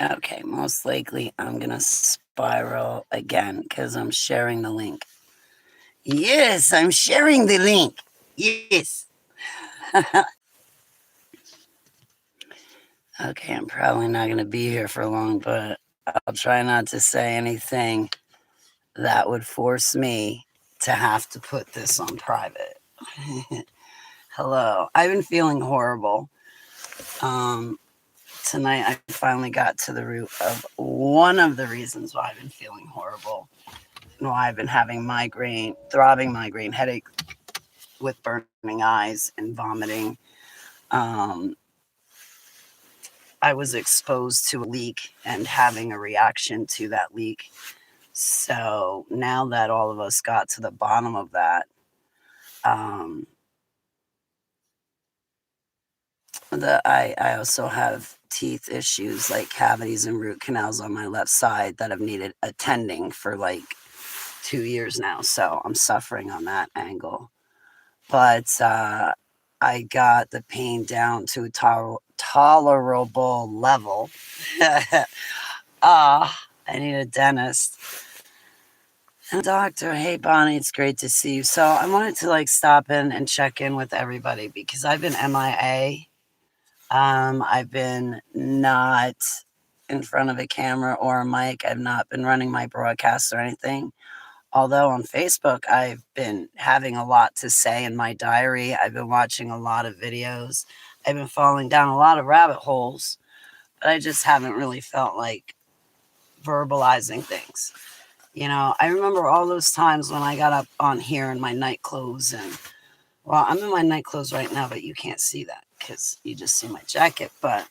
Okay, most likely I'm going to spiral again because I'm sharing the link. Yes, I'm sharing the link. Yes. Okay, I'm probably not going to be here for long, but I'll try not to say anything that would force me to have to put this on private. Hello. I've been feeling horrible. Tonight I finally got to the root of one of the reasons why I've been feeling horrible and why I've been having throbbing migraine headache with burning eyes and vomiting. Um, I was exposed to a leak and having a reaction to that leak. So now that all of us got to the bottom of that, um, I also have teeth issues like cavities and root canals on my left side that have needed attending for like 2 years now. So I'm suffering on that angle. But I got the pain down to a tolerable level. I need a dentist. And doctor, hey Bonnie, it's great to see you. So I wanted to like stop in and check in with everybody because I've been MIA. I've been not in front of a camera or a mic. I've not been running my broadcast or anything. Although on Facebook, I've been having a lot to say in my diary. I've been watching a lot of videos. I've been falling down a lot of rabbit holes, but I just haven't really felt like verbalizing things. You know, I remember all those times when I got up on here in my night clothes and, well, I'm in my night clothes right now, but you can't see that because you just see my jacket. But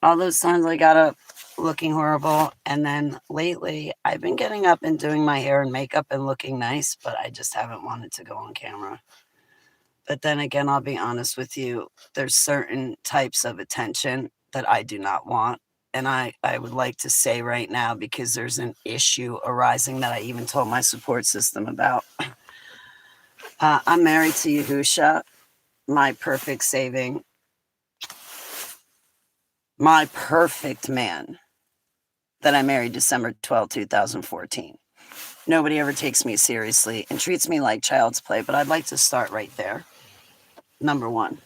all those times I got up looking horrible. And then lately, I've been getting up and doing my hair and makeup and looking nice, but I just haven't wanted to go on camera. But then again, I'll be honest with you, there's certain types of attention that I do not want. And I would like to say right now, because there's an issue arising that I even told my support system about. I'm married to Yahusha, my perfect saving, my perfect man that I married December 12, 2014. Nobody ever takes me seriously and treats me like child's play, but I'd like to start right there. Number one.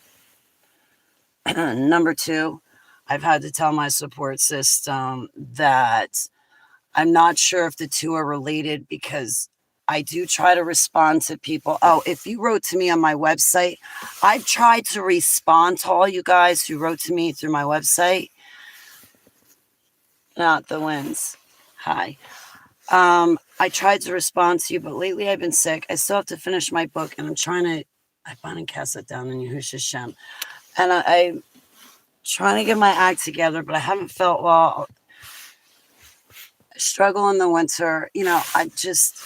Number two, I've had to tell my support system that I'm not sure if the two are related because I do try to respond to people. Oh, if you wrote to me on my website, I've tried to respond to all you guys who wrote to me through my website. Not the wins. Hi. I tried to respond to you, but lately I've been sick. I still have to finish my book, and I'm trying to. I bind and cast it down in Yahushua Shem, and I'm trying to get my act together, but I haven't felt well. I struggle in the winter. You know, I just.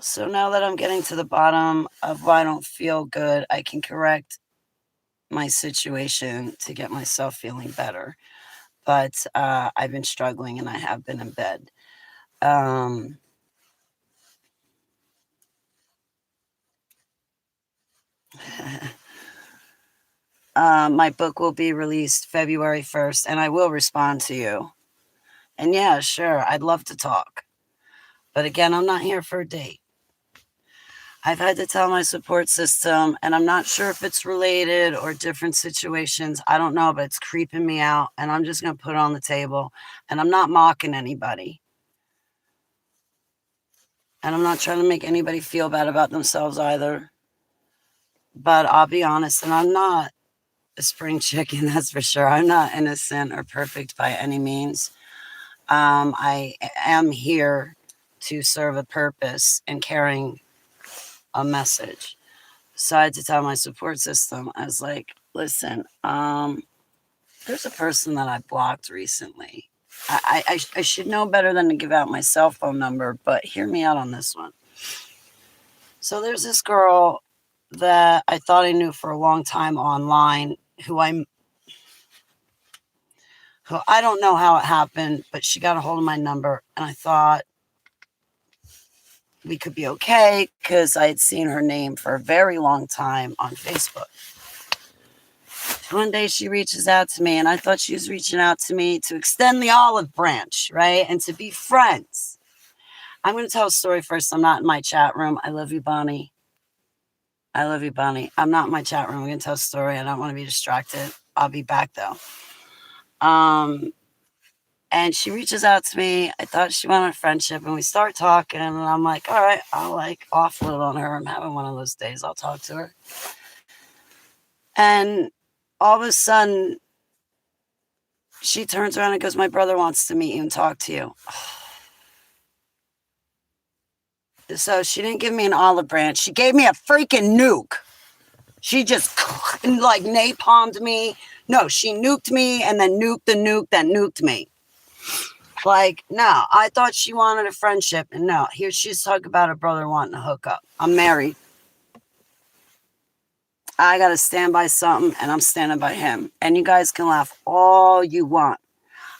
So now that I'm getting to the bottom of why I don't feel good, I can correct my situation to get myself feeling better. But I've been struggling, and I have been in bed. My book will be released February 1st, and I will respond to you. And yeah, sure, I'd love to talk. But again, I'm not here for a date. I've had to tell my support system, and I'm not sure if it's related or different situations. I don't know, but it's creeping me out, and I'm just going to put it on the table. And I'm not mocking anybody. And I'm not trying to make anybody feel bad about themselves either. But I'll be honest, and I'm not a spring chicken, that's for sure. I'm not innocent or perfect by any means. I am here to serve a purpose and carrying a message. So I had to tell my support system, I was like, listen, there's a person that I blocked recently. I should know better than to give out my cell phone number, but hear me out on this one. So there's this girl that I thought I knew for a long time online who I don't know how it happened, but she got a hold of my number, and I thought we could be okay because I had seen her name for a very long time on Facebook. One day she reaches out to me, and I thought she was reaching out to me to extend the olive branch, right? And to be friends. I'm going to tell a story first. I'm not in my chat room. I love you, Bonnie. I love you, Bonnie. I'm not in my chat room. I'm going to tell a story. I don't want to be distracted. I'll be back, though. And she reaches out to me. I thought she wanted a friendship, and we start talking, and I'm like, all right, I'll like offload on her. I'm having one of those days. I'll talk to her. And all of a sudden, she turns around and goes, my brother wants to meet you and talk to you. So she didn't give me an olive branch. She gave me a freaking nuke. She just like napalmed me. No, she nuked me and then nuked the nuke that nuked me. Like, no, I thought she wanted a friendship. And no, here she's talking about her brother wanting to hook up. I'm married. I got to stand by something, and I'm standing by him. And you guys can laugh all you want.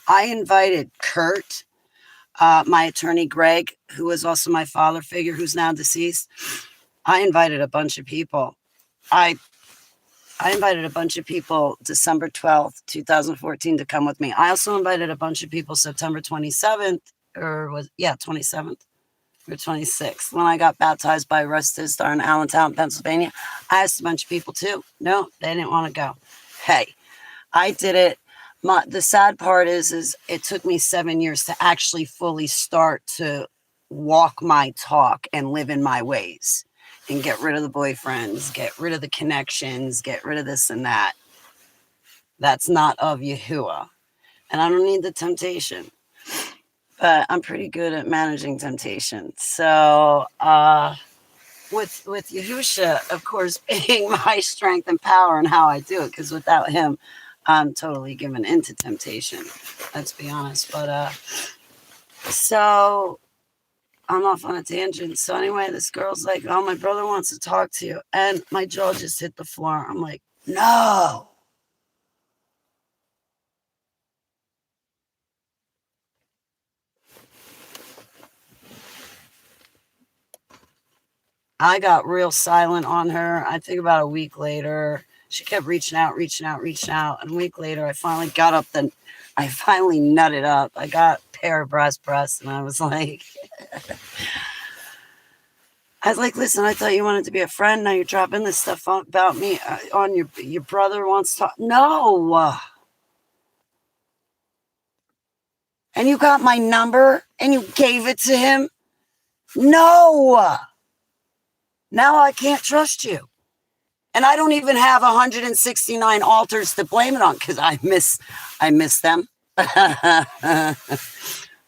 I invited Kurt, my attorney, Greg, who was also my father figure, who's now deceased. I invited a bunch of people. I invited a bunch of people December 12th, 2014 to come with me. I also invited a bunch of people September 27th, 27th or 26th, when I got baptized by Russ Tisdar in Allentown, Pennsylvania. I asked a bunch of people too. No, they didn't want to go. Hey, I did it. The sad part is it took me 7 years to actually fully start to walk my talk and live in my ways and get rid of the boyfriends, get rid of the connections, get rid of this and that. That's not of Yahuwah. And I don't need the temptation, but I'm pretty good at managing temptation. So with Yahusha, of course, being my strength and power and how I do it, because without him, I'm totally given into temptation. Let's be honest. But so I'm off on a tangent. So anyway, this girl's like, oh, my brother wants to talk to you. And my jaw just hit the floor. I'm like, no. I got real silent on her. I think about a week later, she kept reaching out. And a week later, I finally nutted up. I got a pair of breasts, and I was like, listen, I thought you wanted to be a friend. Now you're dropping this stuff about me on your brother wants to talk. No. And you got my number and you gave it to him. No. Now I can't trust you. And I don't even have 169 altars to blame it on, because I miss them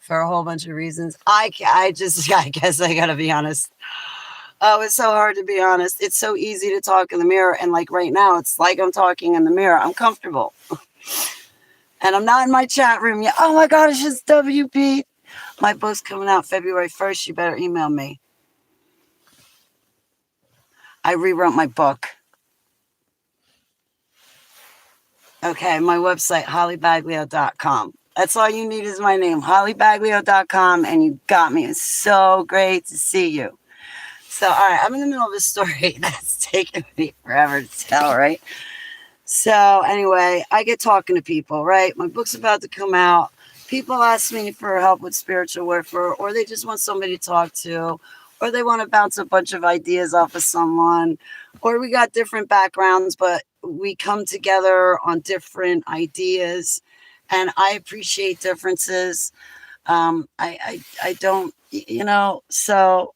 for a whole bunch of reasons. I guess I gotta be honest. Oh, it's so hard to be honest. It's so easy to talk in the mirror. And like right now, it's like I'm talking in the mirror. I'm comfortable. And I'm not in my chat room yet. Oh my gosh, it's WP. My book's coming out February 1st. You better email me. I rewrote my book. Okay, my website, hollybaglio.com. That's all you need is my name, hollybaglio.com, and you got me. It's so great to see you. So, all right, I'm in the middle of a story that's taken me forever to tell, right? So, anyway, I get talking to people, right? My book's about to come out. People ask me for help with spiritual warfare, or they just want somebody to talk to, or they want to bounce a bunch of ideas off of someone, or we got different backgrounds, but we come together on different ideas, and I appreciate differences. I don't, so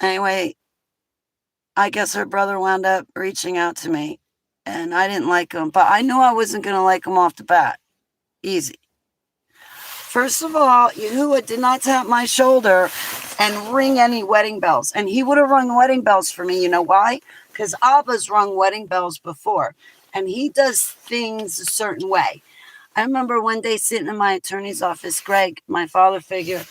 anyway, I guess her brother wound up reaching out to me, and I didn't like him, but I knew I wasn't going to like him off the bat. Easy. First of all, Yahuwah did not tap my shoulder and ring any wedding bells. And he would have rung wedding bells for me. You know why? Because Abba's rung wedding bells before. And he does things a certain way. I remember one day sitting in my attorney's office, Greg, my father figure,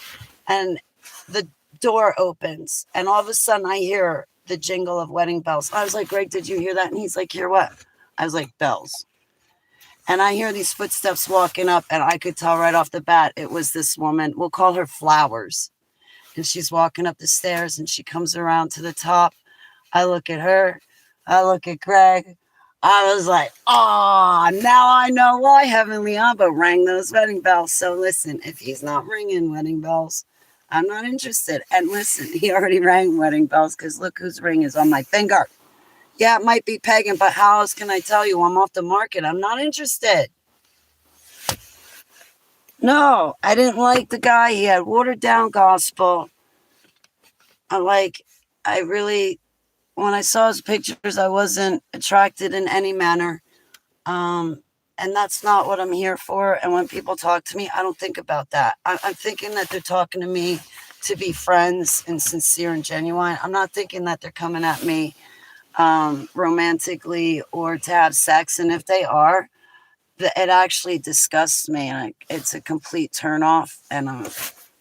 and the door opens. And all of a sudden I hear the jingle of wedding bells. I was like, Greg, did you hear that? And he's like, hear what? I was like, bells. And I hear these footsteps walking up, and I could tell right off the bat it was this woman. We'll call her Flowers. And she's walking up the stairs, and she comes around to the top. I look at her. I look at Greg. I was like, oh, now I know why Heavenly Abba rang those wedding bells. So listen, if he's not ringing wedding bells, I'm not interested. And listen, he already rang wedding bells because look whose ring is on my finger. Yeah, it might be pagan, but how else can I tell you I'm off the market? I'm not interested. No, I didn't like the guy. He had watered down gospel. I really, when I saw his pictures, I wasn't attracted in any manner. And that's not what I'm here for. And when people talk to me, I don't think about that. I'm thinking that they're talking to me to be friends and sincere and genuine. I'm not thinking that they're coming at me romantically or to have sex. And if they are, it actually disgusts me. And it's a complete turnoff. And I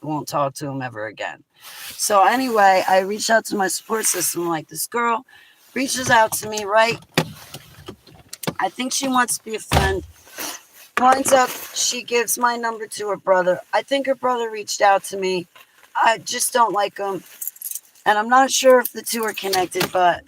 won't talk to them ever again. So anyway, I reached out to my support system. Like, this girl reaches out to me, right? I think she wants to be a friend. Winds up, she gives my number to her brother. I think her brother reached out to me. I just don't like him. And I'm not sure if the two are connected, but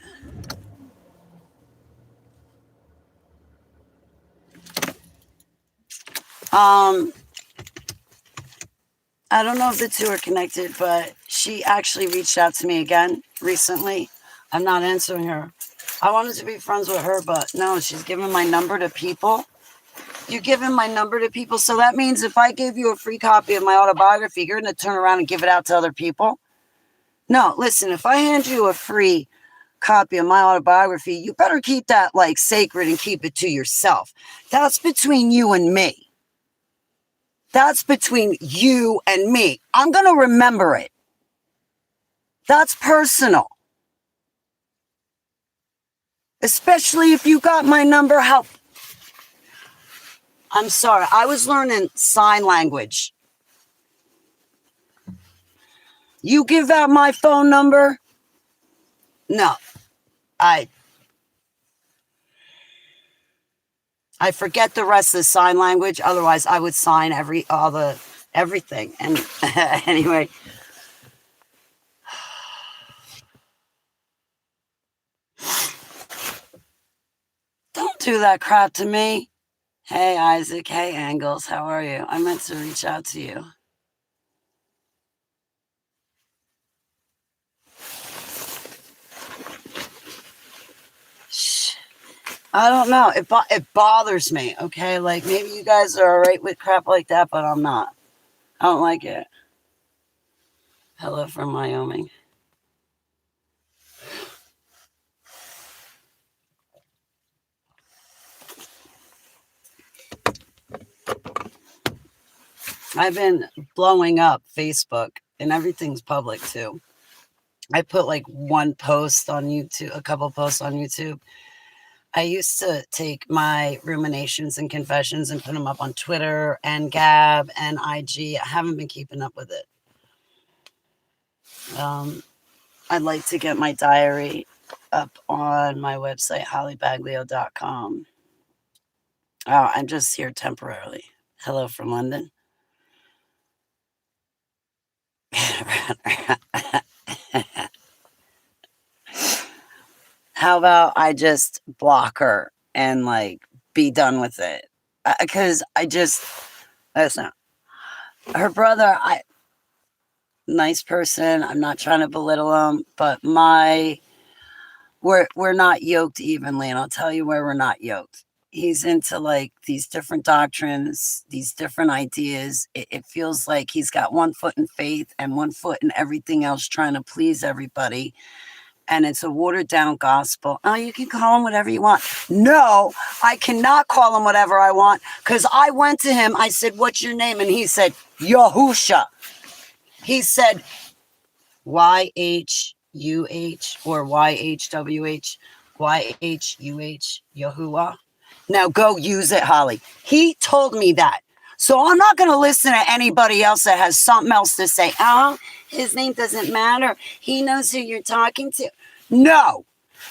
I don't know if the two are connected, but she actually reached out to me again recently. I'm not answering her. I wanted to be friends with her, but no, she's giving my number to people. You're giving my number to people, so that means if I gave you a free copy of my autobiography, you're going to turn around and give it out to other people? No, listen, if I hand you a free copy of my autobiography, you better keep that like sacred and keep it to yourself. That's between you and me. That's between you and me. I'm going to remember it. That's personal. Especially if you got my number. I'm sorry. I was learning sign language. You give out my phone number? No. I forget the rest of the sign language. Otherwise, I would sign everything. And anyway. Don't do that crap to me. Hey, Isaac. Hey, Angles. How are you? I meant to reach out to you. Shh. I don't know. It bothers me, okay? Like, maybe you guys are all right with crap like that, but I'm not. I don't like it. Hello from Wyoming. I've been blowing up Facebook, and everything's public, too. I put like one post on YouTube, a couple posts on YouTube. I used to take my ruminations and confessions and put them up on Twitter and Gab and IG. I haven't been keeping up with it. I'd like to get my diary up on my website, hollybaglio.com. Oh, I'm just here temporarily. Hello from London. How about I just block her and like be done with it? Because listen, her brother, nice person. I'm not trying to belittle him, but we're not yoked evenly, and I'll tell you where we're not yoked. He's into like these different doctrines, these different ideas. It feels like he's got one foot in faith and one foot in everything else, trying to please everybody. And it's a watered down gospel. Oh, you can call him whatever you want. No, I cannot call him whatever I want, because I went to him. I said, what's your name? And he said, Yahusha. He said, YHUH or YHWH, YHUH, Yahuwah. Now go use it, Holly. He told me that. So I'm not going to listen to anybody else that has something else to say. Oh, his name doesn't matter. He knows who you're talking to. No,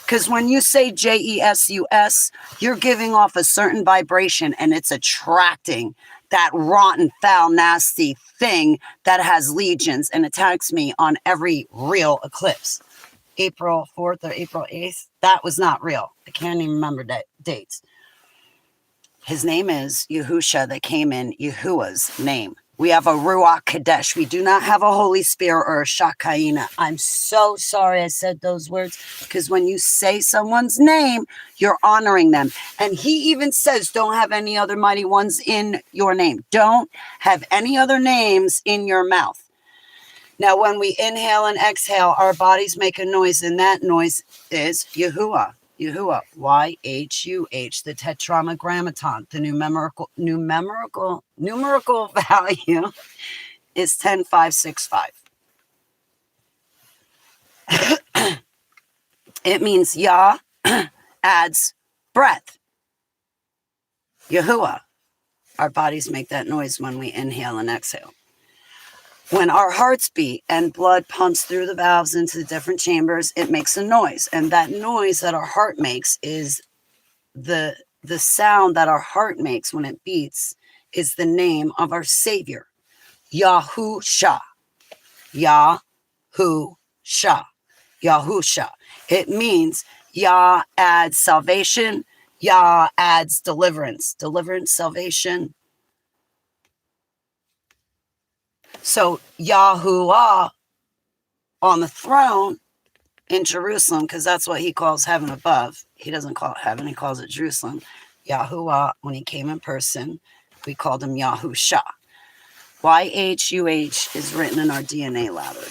because when you say Jesus, you're giving off a certain vibration, and it's attracting that rotten, foul, nasty thing that has legions and attacks me on every real eclipse. April 4th or April 8th. That was not real. I can't even remember dates. His name is Yahusha that came in Yahuwah's name. We have a Ruach Kadesh. We do not have a Holy Spirit or a Shekinah. I'm so sorry I said those words, because when you say someone's name, you're honoring them. And he even says, don't have any other mighty ones in your name. Don't have any other names in your mouth. Now, when we inhale and exhale, our bodies make a noise, and that noise is Yahuwah. Yahuwah, Y-H-U-H, the tetragrammaton, the numerical value is 10565. It means Yah adds breath. Yahuwah. Our bodies make that noise when we inhale and exhale. When our hearts beat and blood pumps through the valves into the different chambers, it makes a noise. And that noise that our heart makes is the sound that our heart makes when it beats is the name of our Savior, Yahusha. Yahusha. Yahusha. It means Yah adds salvation. Yah adds deliverance. Deliverance, salvation. So Yahuwah on the throne in Jerusalem, because that's what he calls heaven above. He doesn't call it heaven, he calls it Jerusalem. Yahuwah, when he came in person, we called him Yahusha. Y-H-U-H is written in our DNA ladder.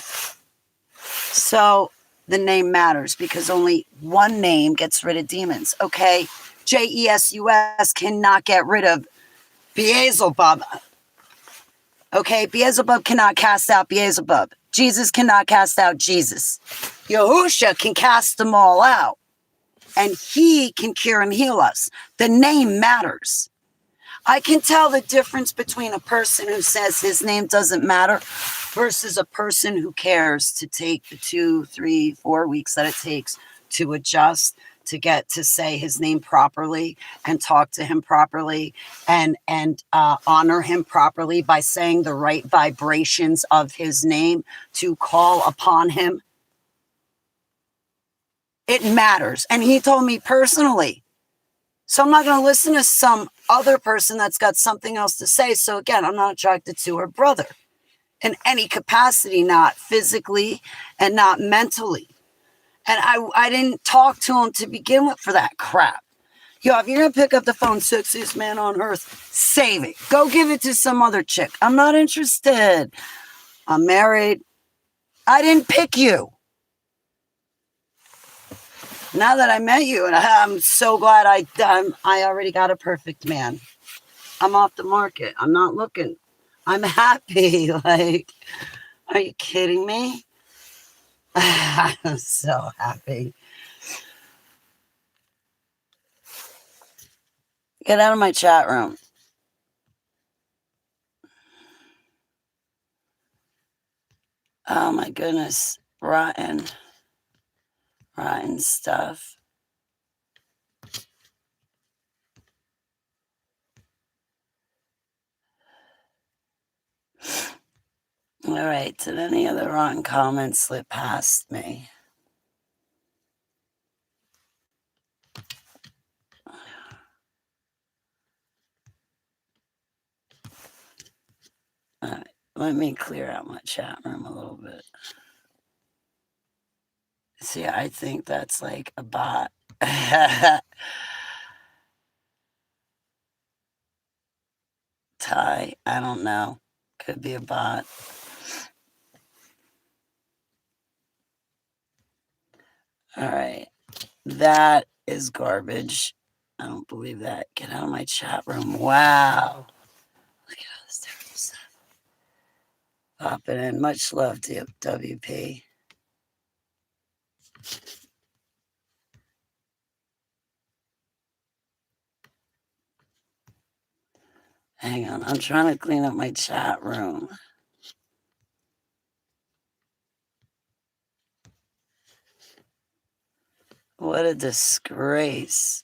So the name matters because only one name gets rid of demons. Okay, J-E-S-U-S cannot get rid of Beelzebub. Okay, Beelzebub cannot cast out Beelzebub. Jesus cannot cast out Jesus. Yahusha can cast them all out. And he can cure and heal us. The name matters. I can tell the difference between a person who says his name doesn't matter versus a person who cares to take the 2, 3, 4 weeks that it takes to adjust, to get to say his name properly and talk to him properly and honor him properly by saying the right vibrations of his name to call upon him. It matters. And he told me personally. So I'm not going to listen to some other person that's got something else to say. So again, I'm not attracted to her brother in any capacity, not physically and not mentally. And I didn't talk to him to begin with for that crap. Yo, if you're going to pick up the phone, sexiest man on earth, save it. Go give it to some other chick. I'm not interested. I'm married. I didn't pick you. Now that I met you, and I'm so glad I already got a perfect man. I'm off the market. I'm not looking. I'm happy. Like, are you kidding me? I'm so happy. Get out of my chat room. Oh my goodness. Rotten stuff. All right. Did any of the rotten comments slip past me? All right. Let me clear out my chat room a little bit. See, I think that's like a bot. Ty, I don't know. Could be a bot. All right. That is garbage. I don't believe that. Get out of my chat room. Wow. Look at all this terrible stuff. Popping in. Much love to WP. Hang on. I'm trying to clean up my chat room. What a disgrace.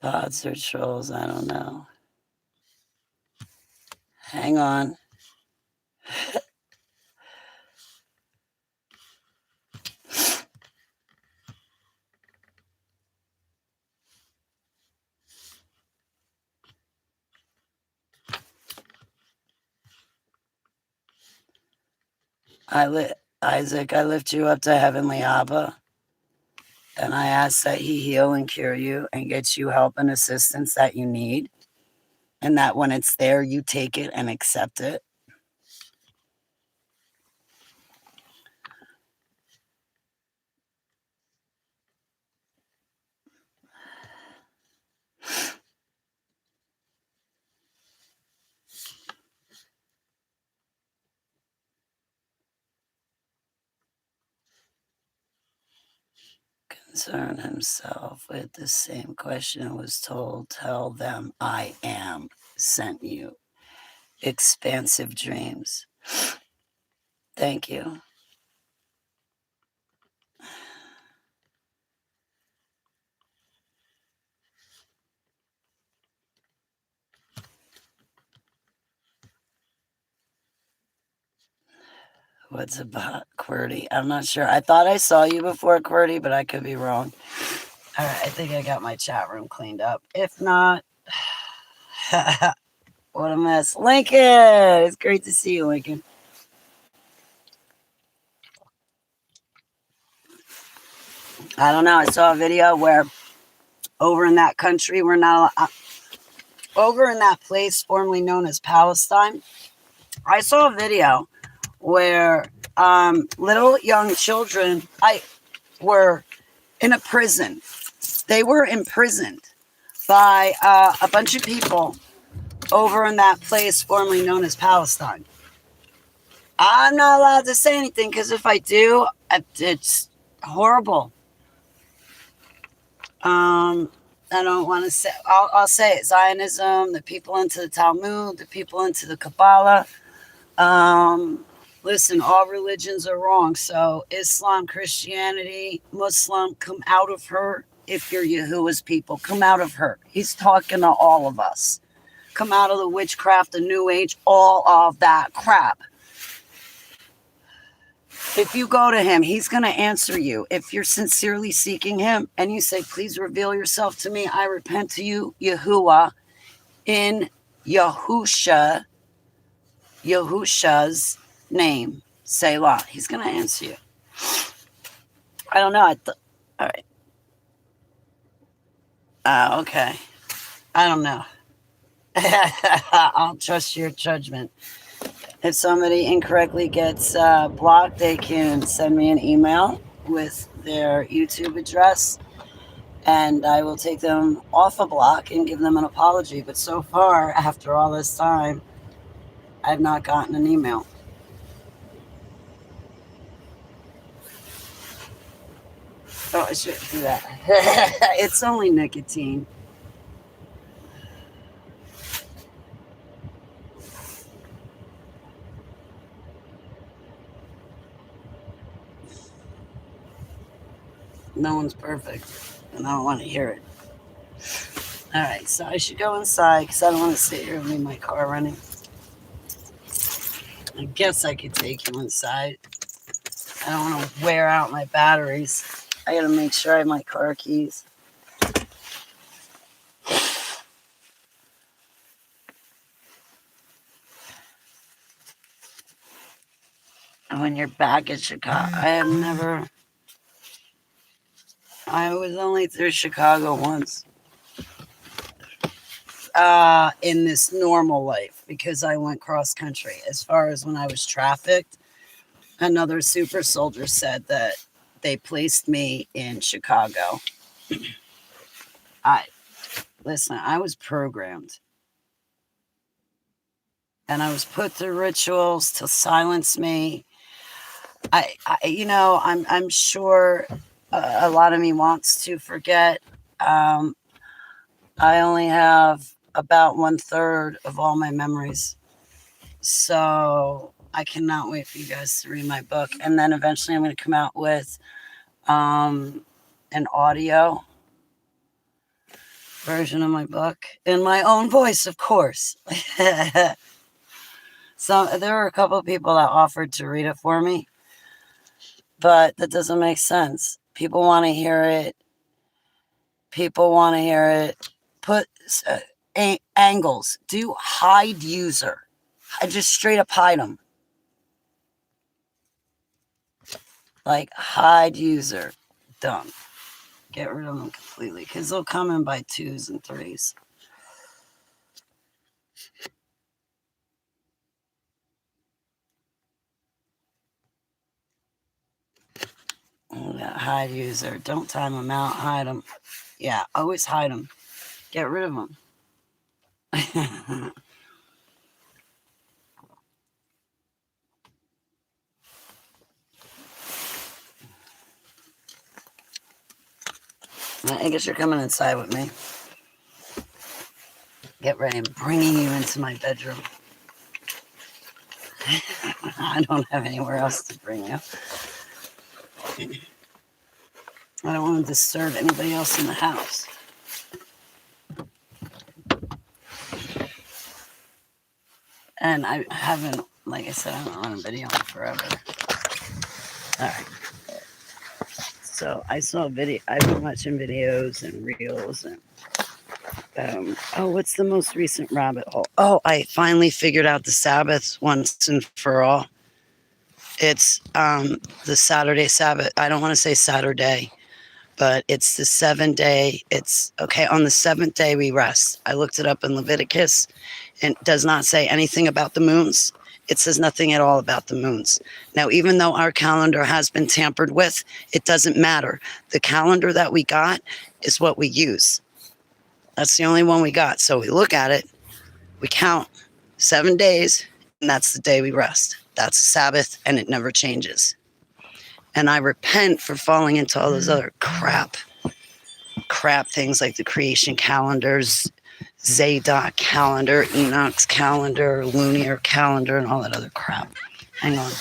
Bots or trolls, I don't know. Hang on. Isaac, I lift you up to Heavenly Abba, and I ask that He heal and cure you and get you help and assistance that you need, and that when it's there, you take it and accept it. Concern himself with the same question was told, tell them I am sent you. Expansive dreams. Thank you. What's about QWERTY? I'm not sure. I thought I saw you before, QWERTY, but I could be wrong. All right, I think I got my chat room cleaned up. If not, what a mess. Lincoln! It's great to see you, Lincoln. I don't know. I saw a video where over in that country, we're not over in that place formerly known as Palestine. I saw a video where little young children were in a prison. They were imprisoned by a bunch of people over in that place formerly known as Palestine. I'm not allowed to say anything because if I do, it's horrible. I don't want to say. I'll say it. Zionism, the people into the Talmud, the people into the Kabbalah. Listen, all religions are wrong. So Islam, Christianity, Muslim, come out of her. If you're Yahuwah's people, come out of her. He's talking to all of us. Come out of the witchcraft, the new age, all of that crap. If you go to him, he's going to answer you. If you're sincerely seeking him and you say, please reveal yourself to me, I repent to you, Yahuwah, in Yahusha's name, Selah. He's going to answer you. I don't know. All right. Okay. I don't know. I'll trust your judgment. If somebody incorrectly gets blocked, they can send me an email with their YouTube address, and I will take them off a block and give them an apology. But so far, after all this time, I've not gotten an email. Oh, I shouldn't do that. It's only nicotine. No one's perfect, and I don't want to hear it. All right, so I should go inside because I don't want to sit here and leave my car running. I guess I could take you inside. I don't want to wear out my batteries. I got to make sure I have my car keys. When you're back in Chicago, I was only through Chicago once in this normal life because I went cross country. As far as when I was trafficked, another super soldier said that they placed me in Chicago. Listen, I was programmed. And I was put through rituals to silence me. I'm sure a lot of me wants to forget. I only have about 1/3 of all my memories. So I cannot wait for you guys to read my book. And then eventually I'm going to come out with an audio version of my book in my own voice, of course. So there were a couple of people that offered to read it for me, but that doesn't make sense. People want to hear it. People want to hear it. Put angles. Do hide user. I just straight up hide them. Like hide user. Done. Get rid of them completely because they'll come in by 2s and 3s. Yeah, hide user. Don't time them out. Hide them. Yeah, always hide them. Get rid of them. I guess you're coming inside with me. Get ready. I'm bringing you into my bedroom. I don't have anywhere else to bring you. I don't want to disturb anybody else in the house. And I haven't, like I said, I haven't run a video in forever. All right. So I saw a video. I've been watching videos and reels and what's the most recent rabbit hole? Oh, I finally figured out the Sabbath once and for all. It's the Saturday Sabbath. I don't want to say Saturday, but it's the 7-day. It's okay. On the 7th day, we rest. I looked it up in Leviticus, and it does not say anything about the moons. It says nothing at all about the moons. Now, even though our calendar has been tampered with, it doesn't matter. The calendar that we got is what we use. That's the only one we got. So we look at it, we count 7 days, and that's the day we rest. That's Sabbath, and it never changes. And I repent for falling into all those other crap things like the creation calendars, Zadok calendar, Enoch's calendar, lunar calendar, and all that other crap. Hang on.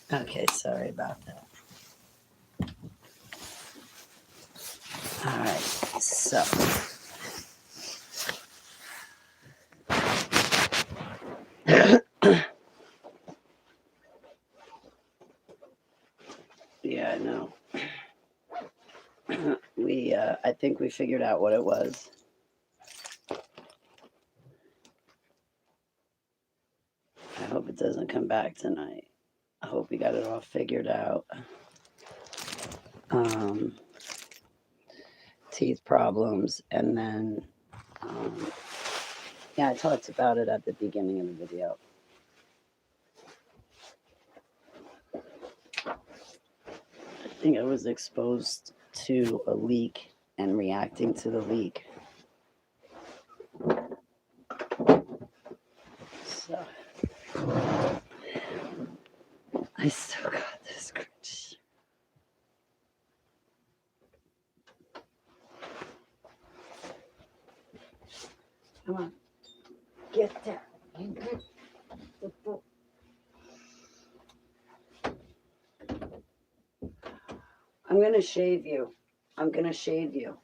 Okay, sorry about that. All right, so yeah, I know. I think we figured out what it was. I hope it doesn't come back tonight. I hope we got it all figured out. Teeth problems, and then yeah, I talked about it at the beginning of the video. I think I was exposed to a leak and reacting to the leak. So I still got this scratch. Come on, get down. I'm gonna shave you. I'm gonna shave you.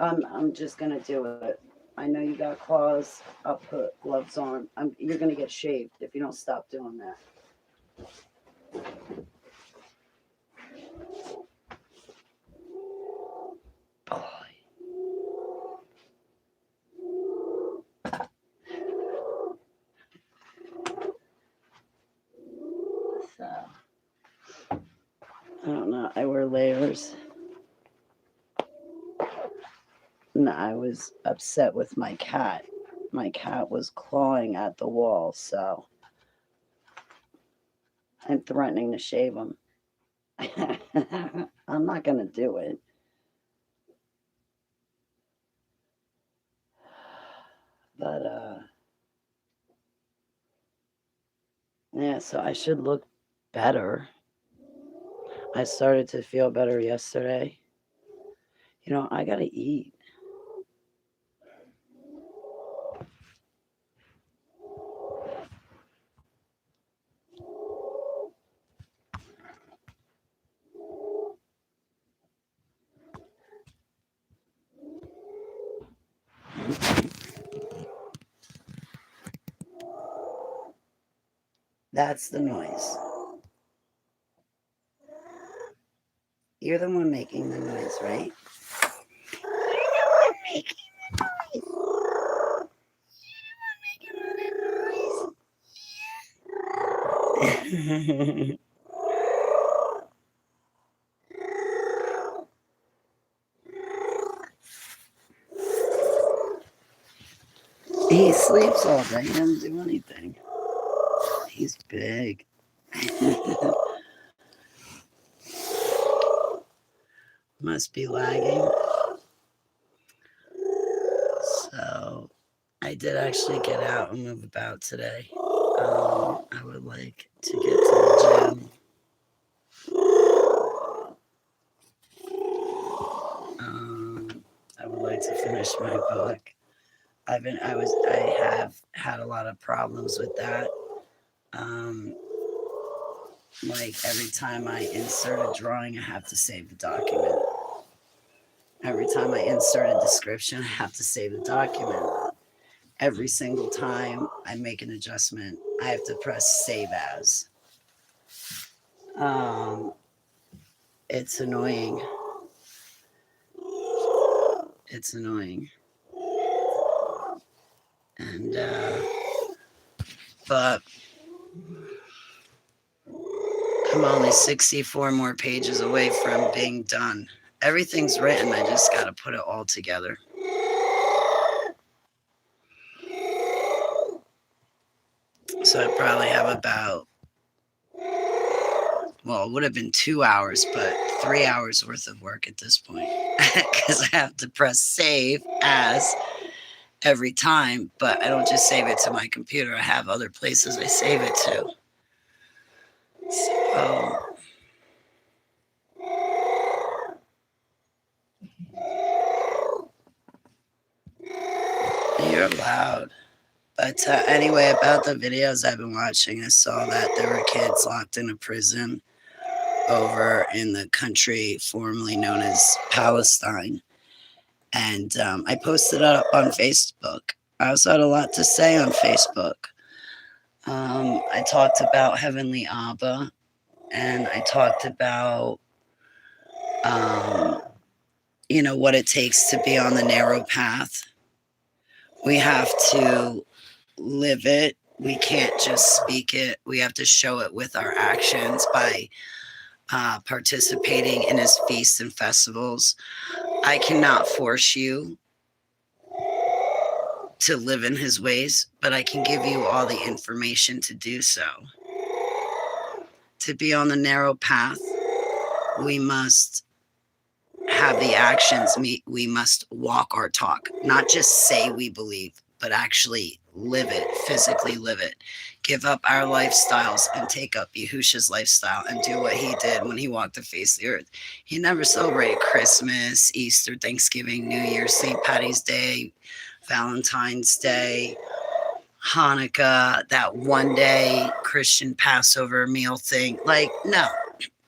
I'm just gonna do it. I know you got claws. I'll put gloves on. You're gonna get shaved if you don't stop doing that. I don't know. I wear layers. And I was upset with my cat. My cat was clawing at the wall, so I'm threatening to shave him. I'm not going to do it. But, yeah, so I should look better. I started to feel better yesterday. You know, I got to eat. That's the noise. You're the one making the noise, right? He sleeps all day. He doesn't do anything. He's big. Must be lagging. So I did actually get out and move about today. I would like to get to the gym. I would like to finish my book. I have had a lot of problems with that. Like every time I insert a drawing, I have to save the document. Every time I insert a description, I have to save the document. Every single time I make an adjustment, I have to press save as. It's annoying. It's annoying. And, but I'm only 64 more pages away from being done. Everything's written. I just got to put it all together. So I probably have about, well, it would have been 2 hours, but 3 hours worth of work at this point. Because I have to press save as every time, but I don't just save it to my computer. I have other places I save it to. So you're loud. But anyway, about the videos I've been watching, I saw that there were kids locked in a prison over in the country formerly known as Palestine. And I posted it up on Facebook. I also had a lot to say on Facebook. I talked about Heavenly Abba, and I talked about, what it takes to be on the narrow path. We have to live it. We can't just speak it. We have to show it with our actions by participating in his feasts and festivals. I cannot force you to live in his ways, but I can give you all the information to do so. To be on the narrow path, we must have the actions. We must walk our talk, not just say we believe, but actually live it, physically live it. Give up our lifestyles and take up Yahusha's lifestyle and do what he did when he walked the face of the earth. He never celebrated Christmas, Easter, Thanksgiving, New Year's, St. Patty's Day, Valentine's Day, Hanukkah, that one day Christian Passover meal thing. Like, no,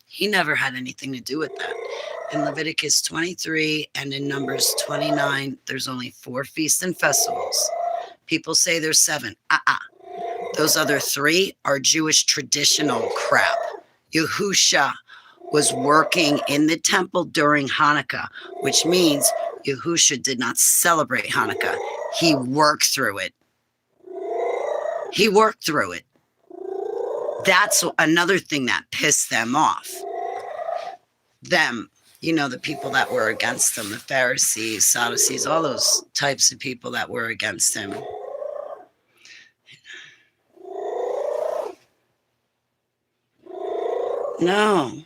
he never had anything to do with that. In Leviticus 23 and in Numbers 29, there's only 4 feasts and festivals. People say there's 7. Those other 3 are Jewish traditional crap. Yahusha was working in the temple during Hanukkah, which means Yahusha did not celebrate Hanukkah. He worked through it. He worked through it. That's another thing that pissed them off. them, the people that were against him, the Pharisees, Sadducees, all those types of people that were against him. No,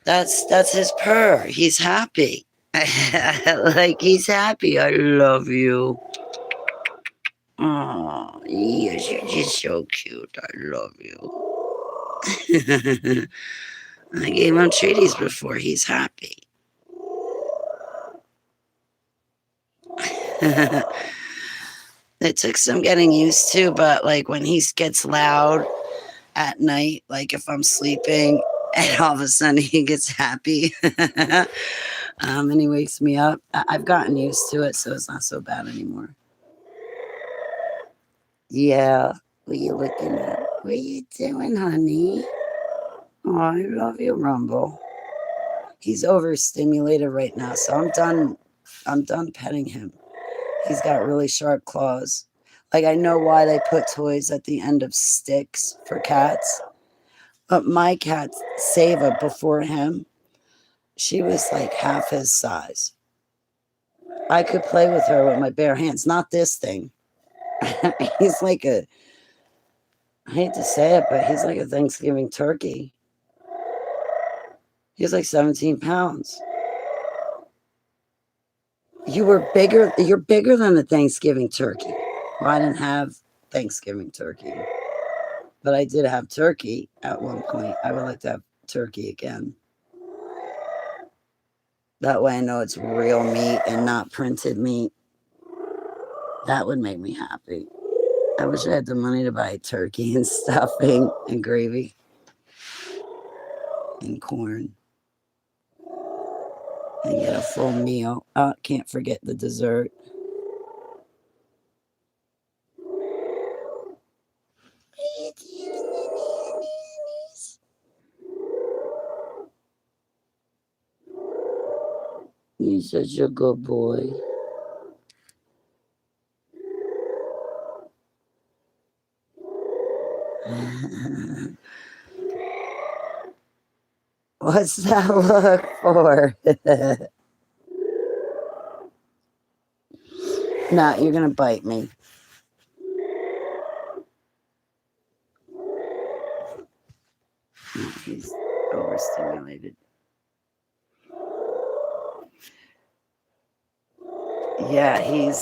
that's his purr. He's happy. Like he's happy. I love you. Oh, yes, you're just so cute. I love you. I gave him treaties before. He's happy. It took some getting used to, but like when he gets loud at night, like if I'm sleeping and all of a sudden he gets happy and he wakes me up, I've gotten used to it, so it's not so bad anymore. Yeah, what are you looking at? What are you doing, honey? Oh, I love you, Rumble. He's overstimulated right now, so I'm done petting him. He's got really sharp claws. Like, I know why they put toys at the end of sticks for cats. But my cat, Sava, before him, she was like half his size. I could play with her with my bare hands. Not this thing. He's like I hate to say it, but he's like a Thanksgiving turkey. He's like 17 pounds. You're bigger than a Thanksgiving turkey. Well, I didn't have Thanksgiving turkey, but I did have turkey at one point. I would like to have turkey again. That way I know it's real meat and not printed meat. That would make me happy. I wish I had the money to buy turkey and stuffing and gravy and corn and get a full meal. Can't forget the dessert. You're such a good boy. What's that look for? No, you're going to bite me. He's overstimulated. Yeah,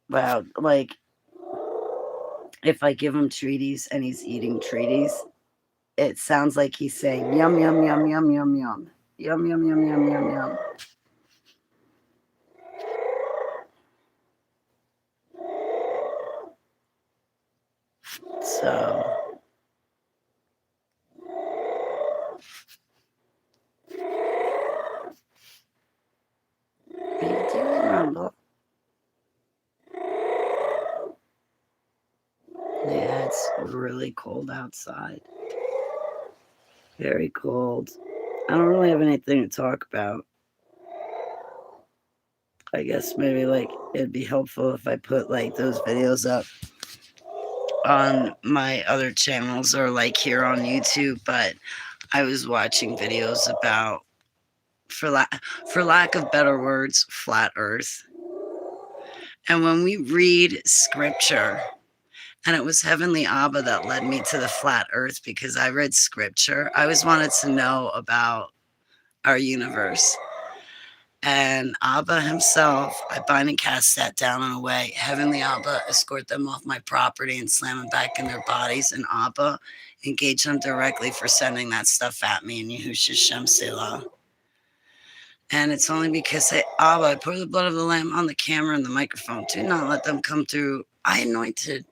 well, like, if I give him treaties and he's eating treaties, it sounds like he's saying yum, yum, yum, yum, yum, yum. Yum, yum, yum, yum, yum, yum. So, what are you doing, Rumble? Yeah, it's really cold outside. Very cold. I don't really have anything to talk about. I guess maybe like it'd be helpful if I put like those videos up on my other channels or like here on YouTube, but I was watching videos about, for lack of better words, flat earth. And when we read scripture, and it was Heavenly Abba that led me to the flat earth because I read scripture. I always wanted to know about our universe. And Abba himself, I bind and cast that down and away. Heavenly Abba, escort them off my property and slam them back in their bodies. And Abba, engage them directly for sending that stuff at me in Yahushua Shem Selah. And it's only because Abba, I pour the blood of the Lamb on the camera and the microphone. Do not let them come through. I anointed.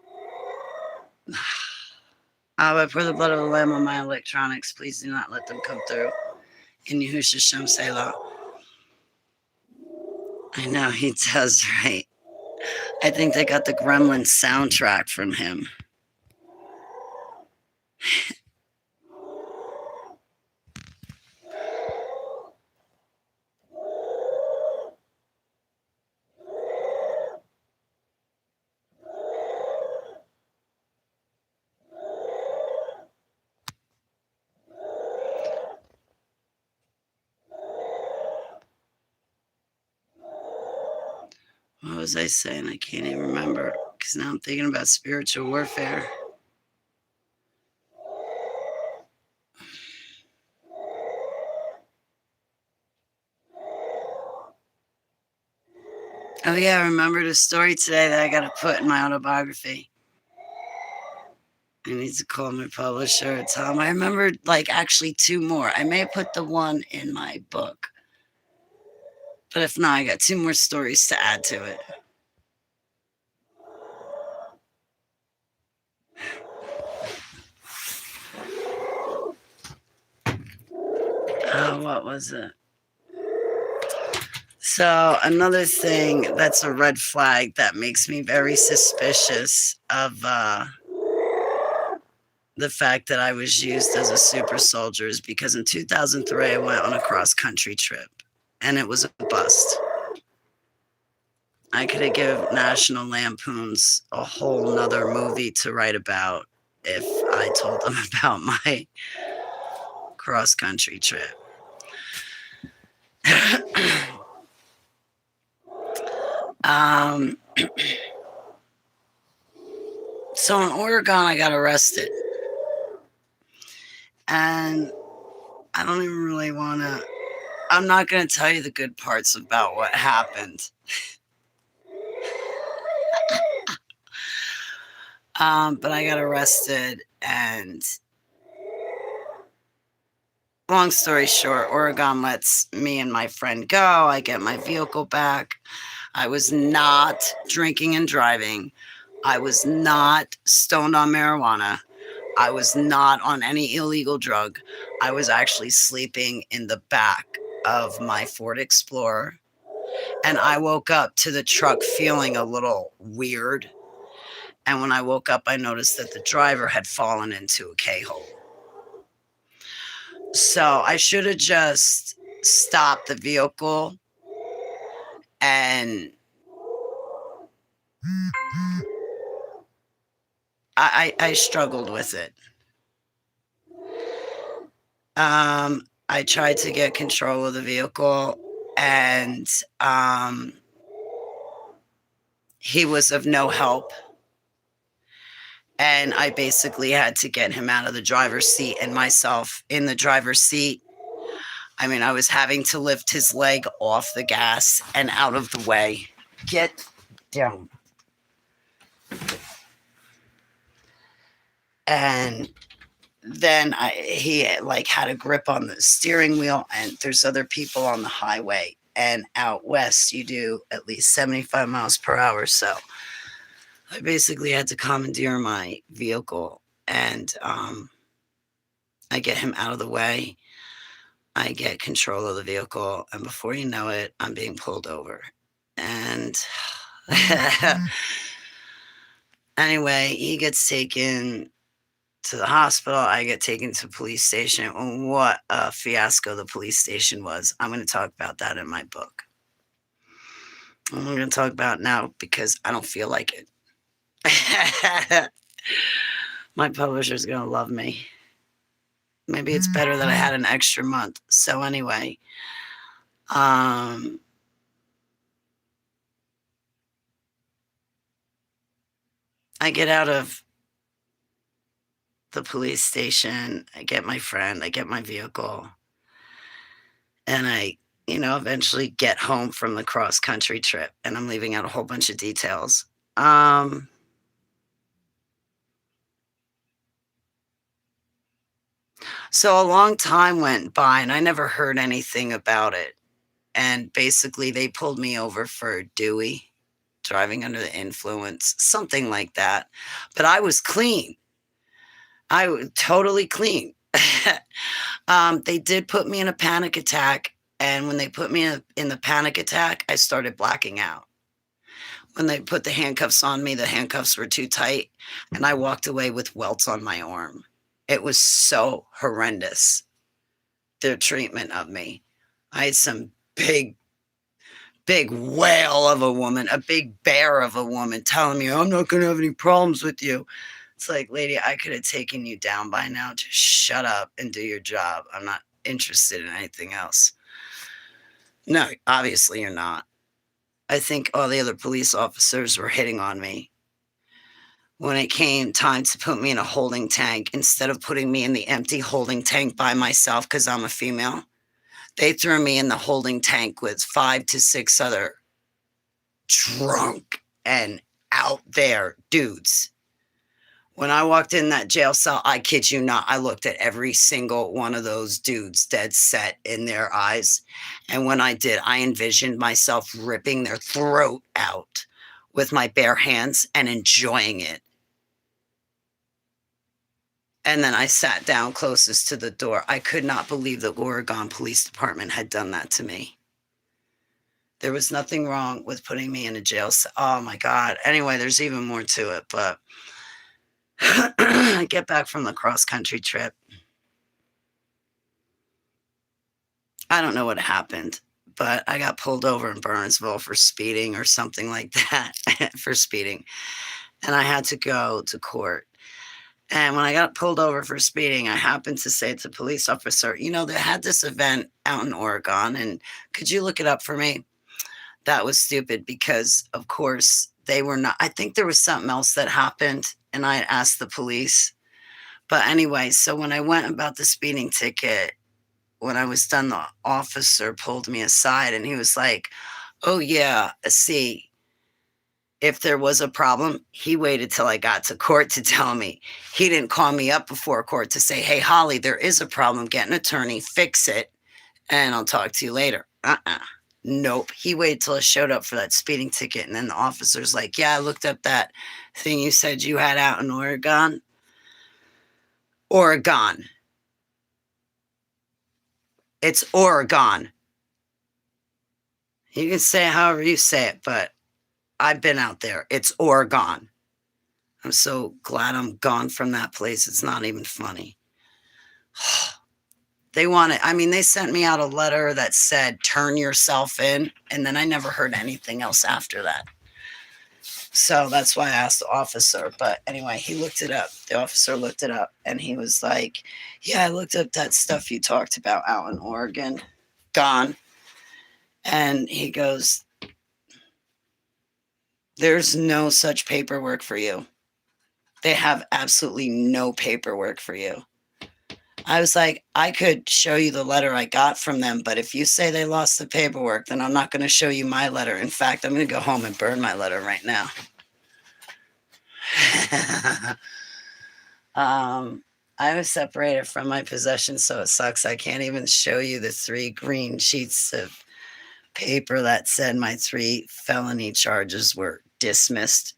I pour the blood of the Lamb on my electronics. Please do not let them come through. In Yahushua Shem Selah. I know he does, right? I think they got the Gremlin soundtrack from him. was I saying? I can't even remember because now I'm thinking about spiritual warfare. Oh, yeah, I remembered a story today that I got to put in my autobiography. I need to call my publisher and tell him. I remembered like actually two more. I may have put the one in my book, but if not, I got two more stories to add to it. Oh, what was it? So another thing that's a red flag that makes me very suspicious of the fact that I was used as a super soldier is because in 2003 I went on a cross country trip and it was a bust. I could have given National Lampoons a whole nother movie to write about if I told them about my cross country trip. So in Oregon, I got arrested. And I don't even really want to, I'm not going to tell you the good parts about what happened. But I got arrested, and long story short, Oregon lets me and my friend go. I get my vehicle back. I was not drinking and driving. I was not stoned on marijuana. I was not on any illegal drug. I was actually sleeping in the back of my Ford Explorer. And I woke up to the truck feeling a little weird. And when I woke up, I noticed that the driver had fallen into a K-hole. So I should have just stopped the vehicle and I struggled with it. I tried to get control of the vehicle, and he was of no help. And I basically had to get him out of the driver's seat and myself in the driver's seat. I mean, I was having to lift his leg off the gas and out of the way. Get down. And then he like had a grip on the steering wheel, and there's other people on the highway. And out west, you do at least 75 miles per hour. So I basically had to commandeer my vehicle, and I get him out of the way. I get control of the vehicle, and before you know it, I'm being pulled over. And anyway, he gets taken to the hospital. I get taken to the police station. And what a fiasco the police station was. I'm going to talk about that in my book. I'm going to talk about it now because I don't feel like it. My publisher's going to love me. Maybe it's better that I had an extra month. So anyway, I get out of the police station. I get my friend. I get my vehicle. And I, eventually get home from the cross country trip. And I'm leaving out a whole bunch of details. So a long time went by and I never heard anything about it. And basically they pulled me over for Dewey, driving under the influence, something like that. But I was clean. I was totally clean. They did put me in a panic attack. And when they put me in the panic attack, I started blacking out. When they put the handcuffs on me, the handcuffs were too tight. And I walked away with welts on my arm. It was so horrendous, their treatment of me. I had some big whale of a woman, a big bear of a woman telling me, I'm not going to have any problems with you. It's like, lady, I could have taken you down by now. Just shut up and do your job. I'm not interested in anything else. No, obviously you're not. I think all the other police officers were hitting on me. When it came time to put me in a holding tank, instead of putting me in the empty holding tank by myself because I'm a female, they threw me in the holding tank with 5 to 6 other drunk and out there dudes. When I walked in that jail cell, I kid you not, I looked at every single one of those dudes dead set in their eyes. And when I did, I envisioned myself ripping their throat out with my bare hands and enjoying it. And then I sat down closest to the door. I could not believe the Oregon Police Department had done that to me. There was nothing wrong with putting me in a jail cell. Oh my God. Anyway, there's even more to it, but I get back from the cross-country trip. I don't know what happened, but I got pulled over in Burnsville for speeding or something like that, for speeding. And I had to go to court. And when I got pulled over for speeding, I happened to say to the police officer, they had this event out in Oregon, and could you look it up for me? That was stupid because, of course, they were not. I think there was something else that happened, and I asked the police. But anyway, so when I went about the speeding ticket, when I was done, the officer pulled me aside, and he was like, oh, yeah, see, if there was a problem, he waited till I got to court to tell me. He didn't call me up before court to say, hey, Holly, there is a problem. Get an attorney, fix it, and I'll talk to you later. Nope. He waited till I showed up for that speeding ticket. And then the officer's like, yeah, I looked up that thing you said you had out in Oregon. Oregon. It's Oregon. You can say it however you say it, but I've been out there. It's Oregon. I'm so glad I'm gone from that place. It's not even funny. They sent me out a letter that said, turn yourself in. And then I never heard anything else after that. So that's why I asked the officer. But anyway, he looked it up. The officer looked it up and he was like, yeah, I looked up that stuff you talked about out in Oregon. Gone. And he goes, there's no such paperwork for you. They have absolutely no paperwork for you. I was like, I could show you the letter I got from them, but if you say they lost the paperwork, then I'm not going to show you my letter. In fact, I'm going to go home and burn my letter right now. I was separated from my possessions, so it sucks. I can't even show you the 3 green sheets of paper that said my 3 felony charges were dismissed.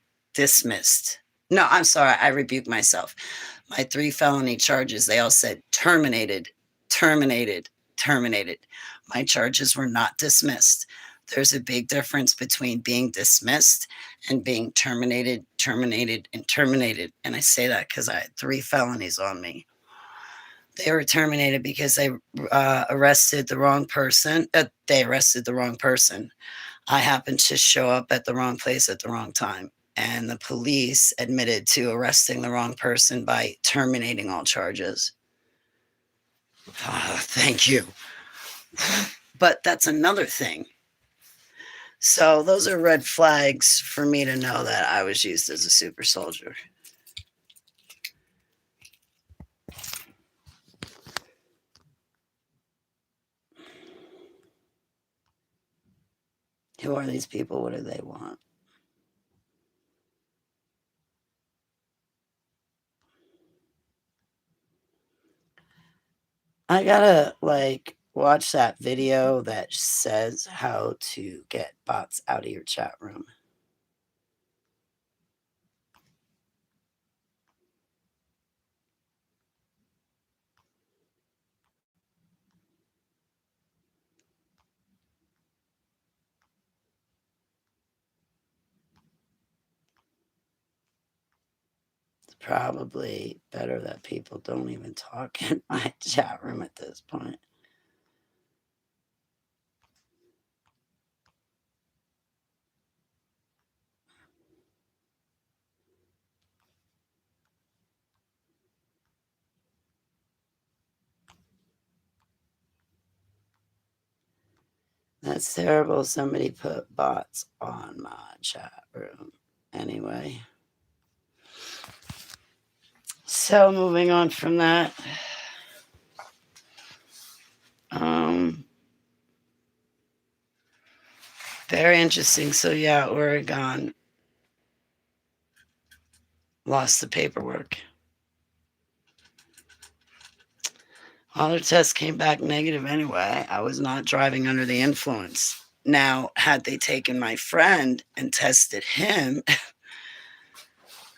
No, I'm sorry. I rebuke myself. My 3 felony charges, they all said terminated. My charges were not dismissed. There's a big difference between being dismissed and being terminated. And I say that because I had 3 felonies on me. They were terminated because they arrested the wrong person. I happened to show up at the wrong place at the wrong time. And the police admitted to arresting the wrong person by terminating all charges. Thank you. But that's another thing. So those are red flags for me to know that I was used as a super soldier. Who are these people? What do they want? I gotta watch that video that says how to get bots out of your chat room. It's probably better that people don't even talk in my chat room at this point. That's terrible. Somebody put bots on my chat room. Anyway. So moving on from that. Very interesting. So yeah, Oregon lost the paperwork. All their tests came back negative anyway. I was not driving under the influence. Now, had they taken my friend and tested him,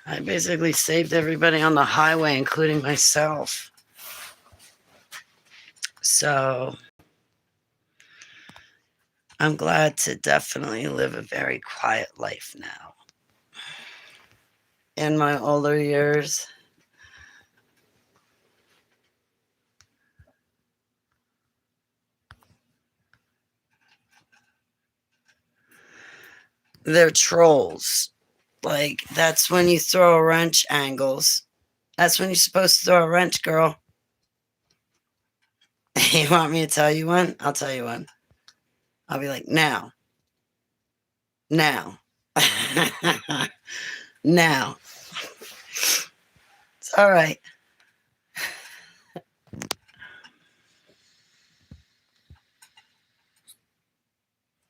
I basically saved everybody on the highway, including myself. So I'm glad to definitely live a very quiet life now. In my older years, they're trolls. Like, that's when you throw a wrench, Angles. That's when you're supposed to throw a wrench, girl. You want me to tell you one? I'll tell you one. I'll be like, now. Now. Now. It's all right.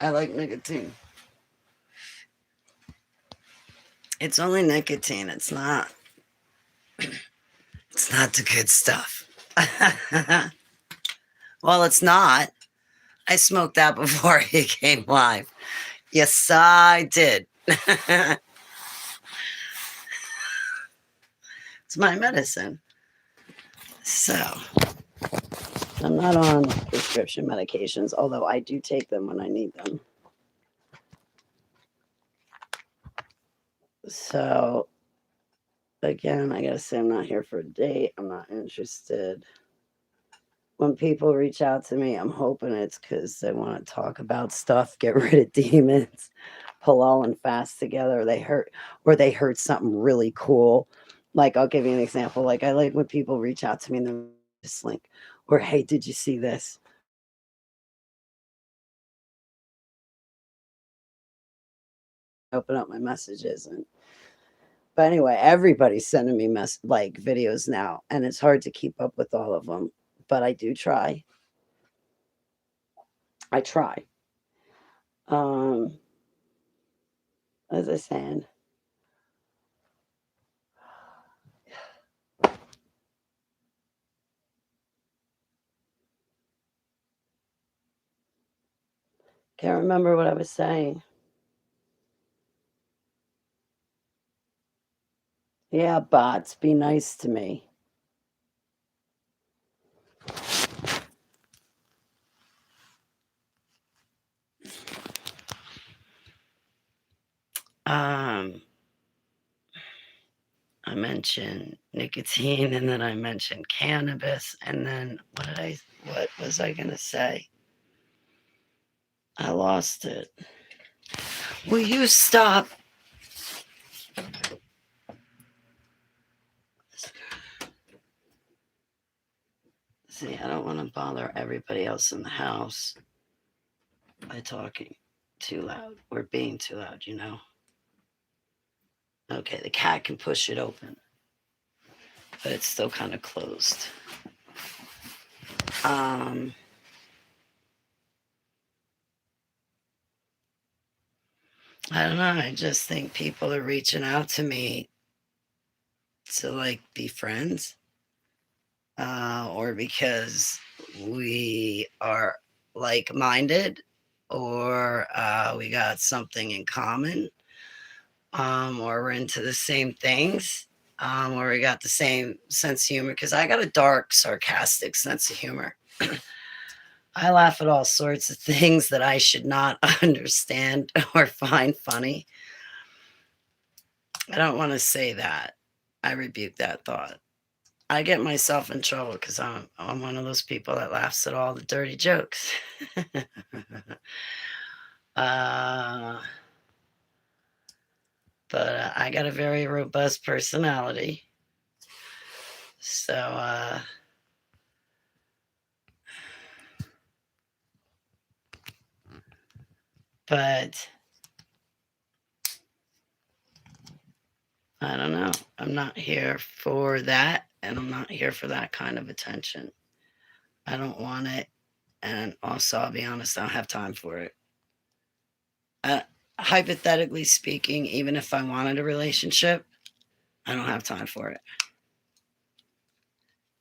I like nicotine. It's only nicotine. It's not the good stuff. Well, it's not. I smoked that before he came live. Yes, I did. It's my medicine. So, I'm not on prescription medications, although I do take them when I need them. So, again, I gotta say, I'm not here for a date. I'm not interested. When people reach out to me, I'm hoping it's because they want to talk about stuff, get rid of demons, pull all and fast together. Or they heard something really cool. Like, I'll give you an example. Like, I like when people reach out to me and they're just like, or hey, did you see this? Open up my messages but anyway, everybody's sending me like videos now, and it's hard to keep up with all of them. But I do try. I try. Um, as I was saying, can't remember what I was saying. Yeah, bots, be nice to me. Um, I mentioned nicotine, and then I mentioned cannabis, and then what was I gonna say? I lost it. Will you stop? See, I don't want to bother everybody else in the house by talking too loud or being too loud, you know? Okay, the cat can push it open, but it's still kind of closed. I don't know. I just think people are reaching out to me to like be friends, or because we are like-minded, or we got something in common, or we're into the same things, or we got the same sense of humor. Because I got a dark, sarcastic sense of humor. I laugh at all sorts of things that I should not understand or find funny. I don't want to say that. I rebuke that thought. I get myself in trouble because I'm one of those people that laughs at all the dirty jokes. uh, but I got a very robust personality. So But I don't know. I'm not here for that, and I'm not here for that kind of attention. I don't want it, and also, I'll be honest, I don't have time for it. Uh, Hypothetically speaking, even if I wanted a relationship, I don't have time for it.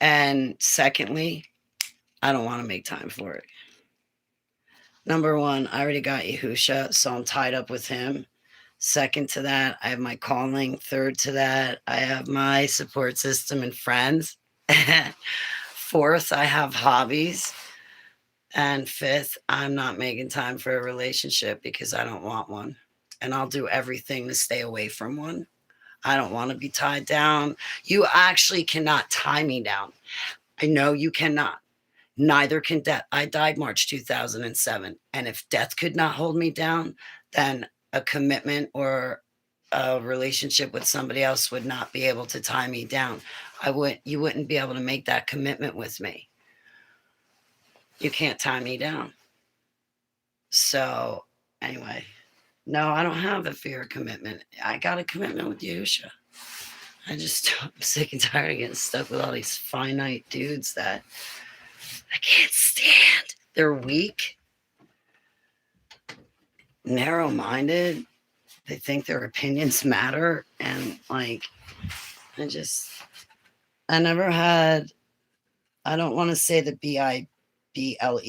And secondly, I don't want to make time for it. Number one, I already got Yahusha, so I'm tied up with him. Second to that, I have my calling. Third to that, I have my support system and friends. Fourth, I have hobbies. And fifth, I'm not making time for a relationship because I don't want one. And I'll do everything to stay away from one. I don't want to be tied down. You actually cannot tie me down. I know you cannot. Neither can death. I died March 2007. And if death could not hold me down, then a commitment or a relationship with somebody else would not be able to tie me down. You wouldn't be able to make that commitment with me. You can't tie me down. So anyway, no, I don't have a fear of commitment. I got a commitment with Yusha. I'm sick and tired of getting stuck with all these finite dudes that I can't stand. They're weak, narrow-minded. They think their opinions matter. And I never had, I don't want to say the BIBLE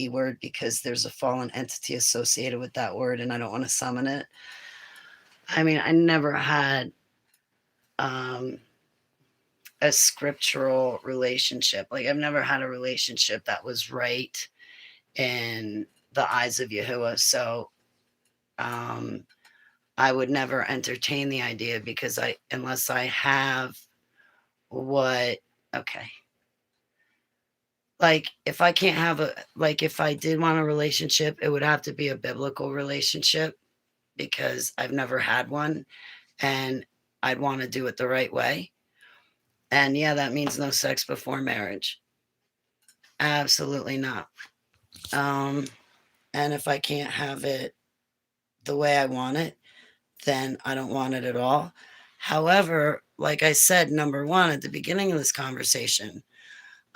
word because there's a fallen entity associated with that word and I don't want to summon it. I mean, I never had a scriptural relationship. Like I've never had a relationship that was right in the eyes of Yahuwah. So I would never entertain the idea because unless I have like if I can't have if I did want a relationship, it would have to be a biblical relationship because I've never had one and I'd want to do it the right way. And yeah, that means no sex before marriage. Absolutely not. And if I can't have it the way I want it, then I don't want it at all. However, like I said, number one, at the beginning of this conversation,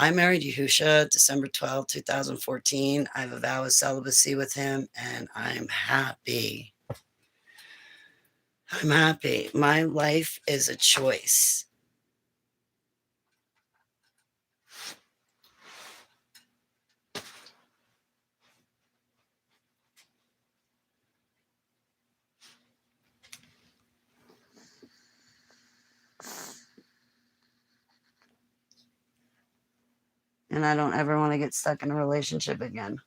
I married Yahusha December 12, 2014. I have a vow of celibacy with him, and I'm happy. I'm happy. My life is a choice. And I don't ever want to get stuck in a relationship again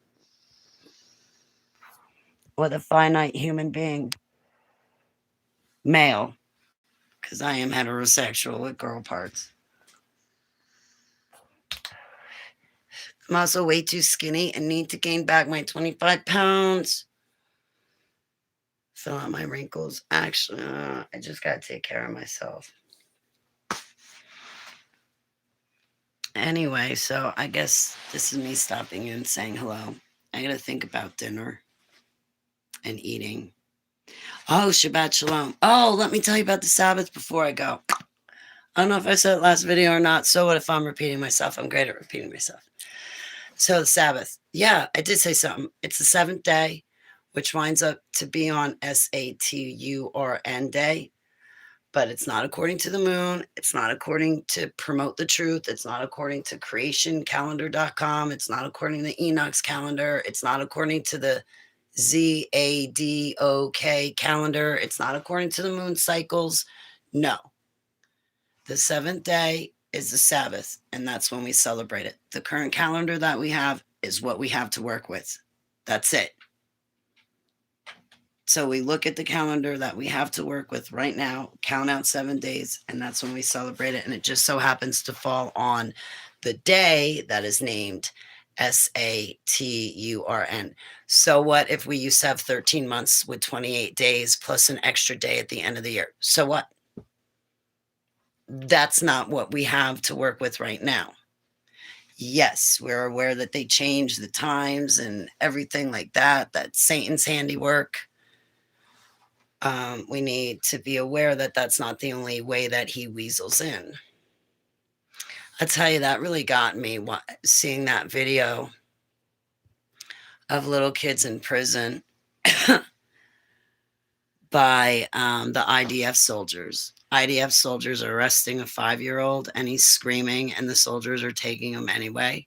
with a finite human being, male, because I am heterosexual with girl parts. I'm also way too skinny and need to gain back my 25 pounds. Fill out my wrinkles. Actually, I just got to take care of myself. Anyway, so I guess this is me stopping in and saying hello. I got to think about dinner and eating. Oh, Shabbat Shalom. Oh, let me tell you about the Sabbath before I go. I don't know if I said it last video or not. So what if I'm repeating myself? I'm great at repeating myself. So the Sabbath. Yeah, I did say something. It's the seventh day, which winds up to be on Saturn day. But it's not according to the moon. It's not according to Promote the Truth. It's not according to creationcalendar.com. It's not according to Enoch's calendar. It's not according to the ZADOK calendar. It's not according to the moon cycles. No. The seventh day is the Sabbath, and that's when we celebrate it. The current calendar that we have is what we have to work with. That's it. So we look at the calendar that we have to work with right now, count out 7 days, and that's when we celebrate it. And it just so happens to fall on the day that is named Saturn. So what if we used to have 13 months with 28 days plus an extra day at the end of the year? So what? That's not what we have to work with right now. Yes, we're aware that they changed the times and everything like that. That's Satan's handiwork. We need to be aware that that's not the only way that he weasels in. I tell you, that really got me seeing that video of little kids in prison by the IDF soldiers. IDF soldiers are arresting a 5-year-old and he's screaming, and the soldiers are taking him anyway.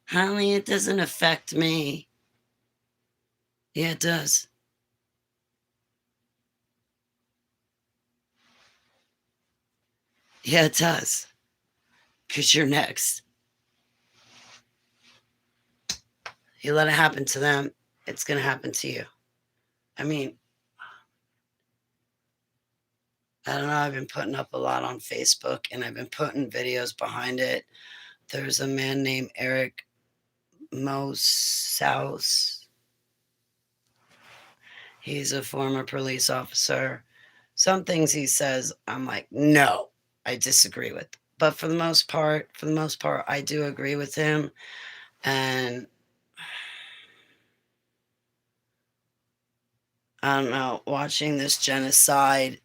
Honey, it doesn't affect me. Yeah, it does. Yeah, it does. Because you're next. You let it happen to them, it's going to happen to you. I mean, I don't know. I've been putting up a lot on Facebook and I've been putting videos behind it. There's a man named Eric Mosaus. He's a former police officer. Some things he says, I'm like, no, I disagree with. But for the most part, I do agree with him. And I don't know, watching this genocide,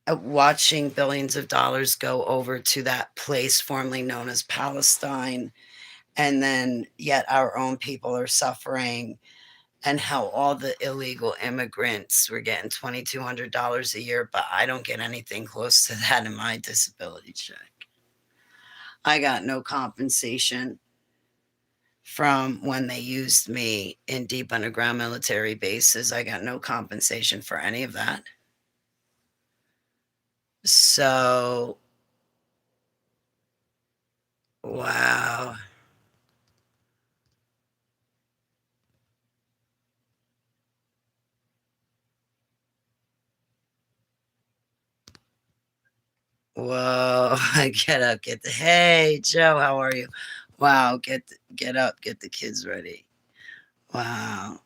watching billions of dollars go over to that place formerly known as Palestine, and then yet our own people are suffering, and how all the illegal immigrants were getting $2,200 a year, but I don't get anything close to that in my disability check. I got no compensation from when they used me in deep underground military bases. I got no compensation for any of that. So, wow. Whoa. Get up, hey, Joe, how are you? Wow, get up, get the kids ready. Wow.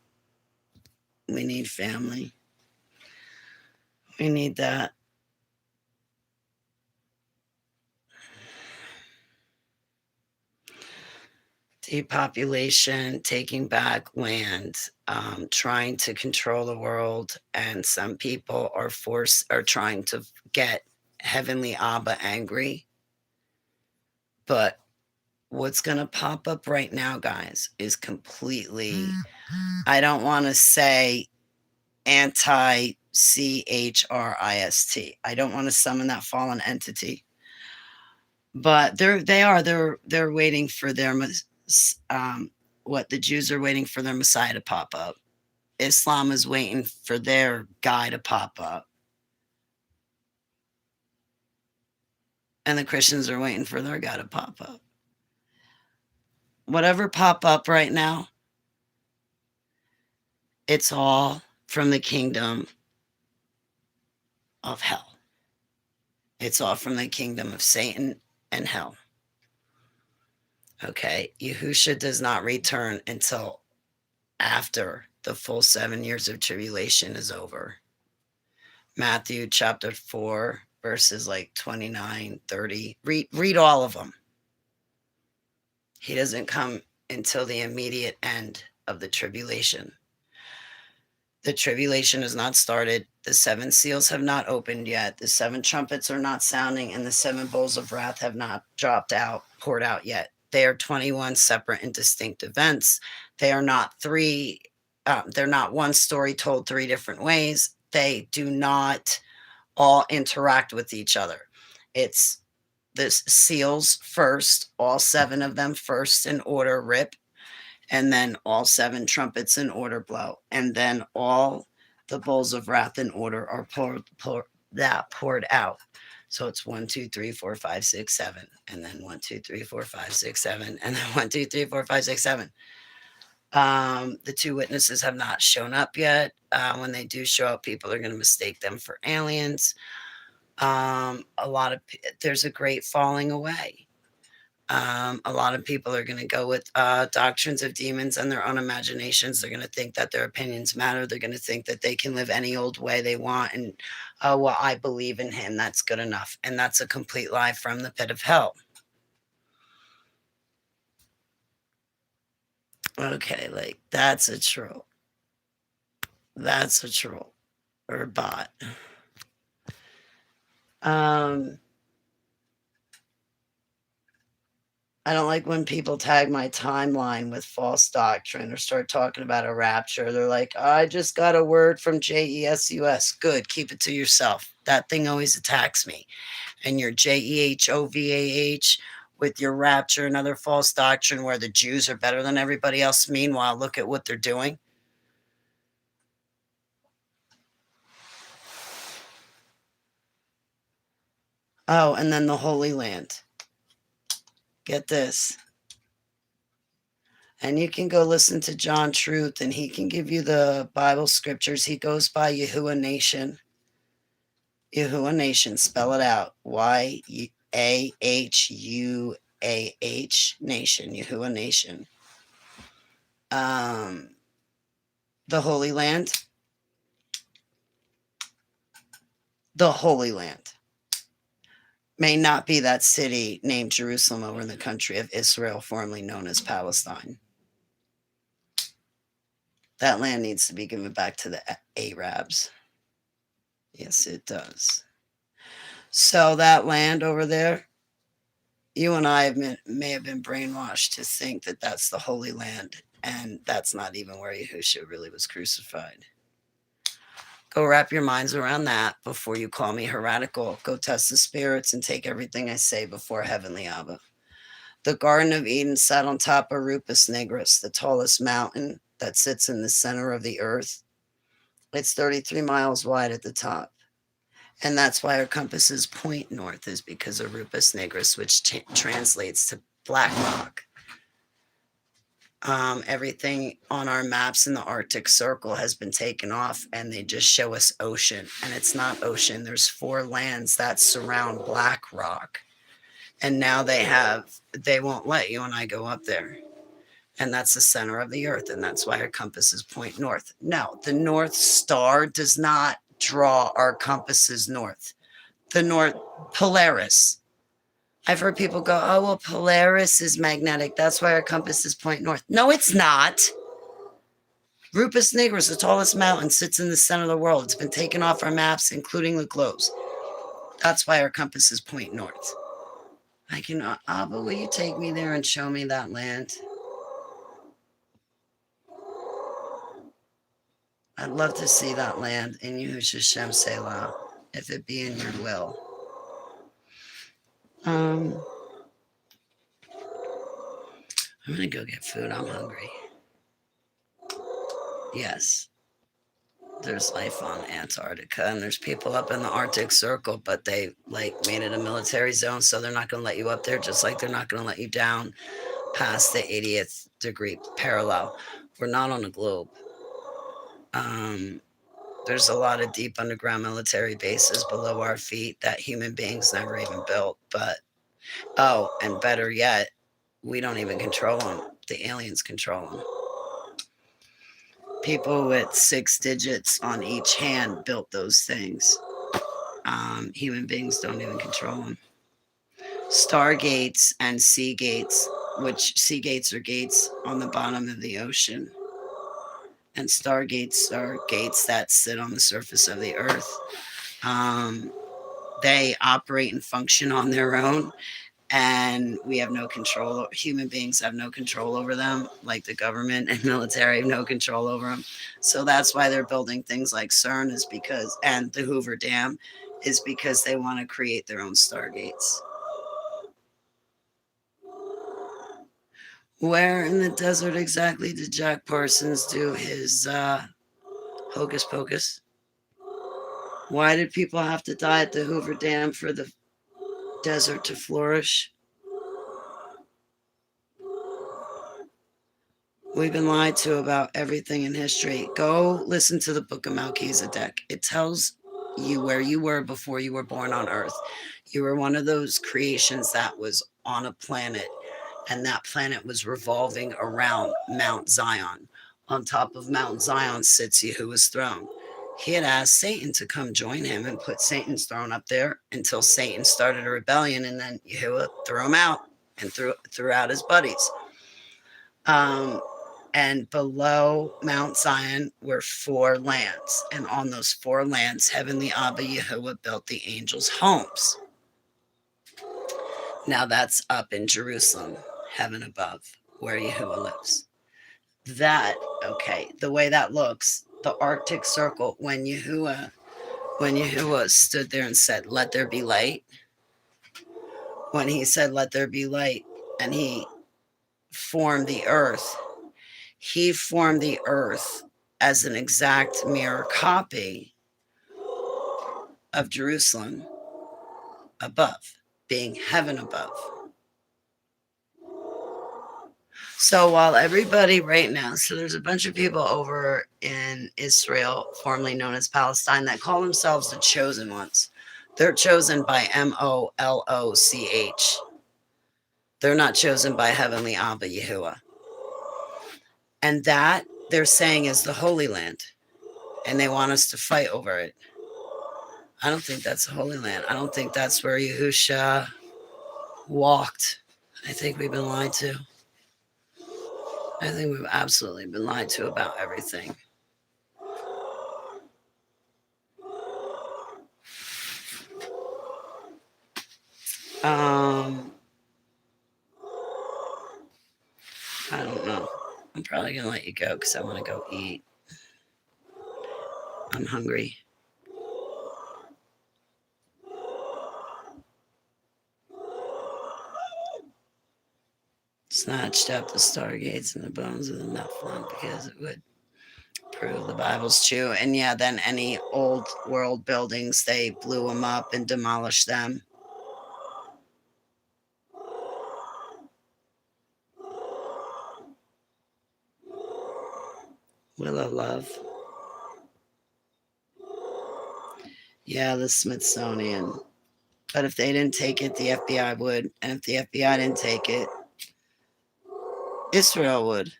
We need family. We need that. Depopulation, taking back land, trying to control the world, and some people are trying to get Heavenly Abba angry. But what's going to pop up right now, guys, is completely, I don't want to say anti CHRIST. I don't want to summon that fallen entity, but they're waiting for their what the Jews are waiting for their Messiah to pop up. Islam is waiting for their guy to pop up, and the Christians are waiting for their guy to pop up. Whatever pop up right now, it's all from the kingdom of hell. It's all from the kingdom of Satan and hell. Okay, Yahusha does not return until after the full 7 years of tribulation is over. Matthew chapter 4, verses like 29, 30. Read all of them. He doesn't come until the immediate end of the tribulation. The tribulation has not started. The 7 seals have not opened yet. The 7 trumpets are not sounding, and the 7 bowls of wrath have not poured out yet. They are 21 separate and distinct events. They are not they're not one story told 3 different ways. They do not all interact with each other. It's the seals first, all 7 of them first in order rip, and then all 7 trumpets in order blow, and then all the bowls of wrath in order are poured out. So it's 1, 2, 3, 4, 5, 6, 7, and then 1, 2, 3, 4, 5, 6, 7, and then 1, 2, 3, 4, 5, 6, 7. The 2 witnesses have not shown up yet. When they do show up, people are going to mistake them for aliens. There's a great falling away. A lot of people are going to go with doctrines of demons and their own imaginations. They're going to think that their opinions matter. They're going to think that they can live any old way they want. And, well, I believe in him. That's good enough. And that's a complete lie from the pit of hell. Okay, like that's a troll. That's a troll or a bot. Um, I don't like when people tag my timeline with false doctrine or start talking about a rapture. They're like, I just got a word from JESUS. Good, keep it to yourself. That thing always attacks me. And your JEHOVAH with your rapture and other false doctrine where the Jews are better than everybody else. Meanwhile, look at what they're doing. Oh, and then the Holy Land. Get this. And you can go listen to John Truth, and he can give you the Bible scriptures. He goes by Yahuwah Nation. Yahuwah Nation, spell it out. YAHUAH Nation, Yahuwah Nation. The Holy Land. The Holy Land may not be that city named Jerusalem over in the country of Israel, formerly known as Palestine. That land needs to be given back to the Arabs. Yes, it does. So that land over there, you and I may have been brainwashed to think that that's the Holy Land, and that's not even where Yahushua really was crucified. Go wrap your minds around that before you call me heretical. Go test the spirits and take everything I say before Heavenly Abba. The Garden of Eden sat on top of Rupus Nigris, the tallest mountain that sits in the center of the earth. It's 33 miles wide at the top. And that's why our compasses point north, is because of Rupus Nigris, which translates to black rock. Everything on our maps in the Arctic Circle has been taken off, and they just show us ocean. And it's not ocean. There's 4 lands that surround black rock. And now they won't let you and I go up there. And that's the center of the earth. And that's why our compasses point north. No, the North Star does not draw our compasses north. The North Polaris. I've heard people go, oh, well, Polaris is magnetic. That's why our compasses point north. No, it's not. Rupus Nigris, the tallest mountain, sits in the center of the world. It's been taken off our maps, including the globes. That's why our compasses point north. I can, Abba, will you take me there and show me that land? I'd love to see that land in Yahushua Shem Selah, if it be in your will. I'm going to go get food. I'm hungry. Yes, there's life on Antarctica, and there's people up in the Arctic Circle, but they made it a military zone, so they're not going to let you up there, just like they're not going to let you down past the 80th degree parallel. We're not on a globe. There's a lot of deep underground military bases below our feet that human beings never even built. But, and better yet, we don't even control them. The aliens control them. People with 6 digits on each hand built those things. Human beings don't even control them. Stargates and sea gates, which sea gates are gates on the bottom of the ocean. And stargates are gates that sit on the surface of the earth. They operate and function on their own, and we have no control. Human beings have no control over them, like the government and military have no control over them. So that's why they're building things like CERN, and the Hoover Dam, is because they want to create their own stargates. Where in the desert exactly did Jack Parsons do his hocus pocus? Why did people have to die at the Hoover Dam for the desert to flourish? We've been lied to about everything in history. Go listen to the book of Melchizedek. It tells you where you were before you were born on earth. You were one of those creations that was on a planet, and that planet was revolving around Mount Zion. On top of Mount Zion sits Yahuwah's throne. He had asked Satan to come join him and put Satan's throne up there until Satan started a rebellion, and then Yahuwah threw him out and threw out his buddies. And below Mount Zion were 4 lands. And on those 4 lands, Heavenly Abba Yahuwah built the angels' homes. Now that's up in Jerusalem, heaven above, where Yahuwah lives. That, okay, the way that looks, the Arctic Circle, when Yahuwah stood there and said, let there be light, when he said, let there be light, and he formed the earth, he formed the earth as an exact mirror copy of Jerusalem above, being heaven above. So while everybody right now, so there's a bunch of people over in Israel, formerly known as Palestine, that call themselves the chosen ones. They're chosen by Moloch. They're not chosen by Heavenly Abba Yahuwah. And that they're saying is the Holy Land. And they want us to fight over it. I don't think that's the Holy Land. I don't think that's where Yahusha walked. I think we've been lied to. I think we've absolutely been lied to about everything. I don't know. I'm probably going to let you go because I want to go eat. I'm hungry. Snatched up the stargates and the bones of the Nephilim because it would prove the Bible's true. And yeah, then any old world buildings, they blew them up and demolished them. Willow Love. Yeah, the Smithsonian. But if they didn't take it, the FBI would. And if the FBI didn't take it, Israel would.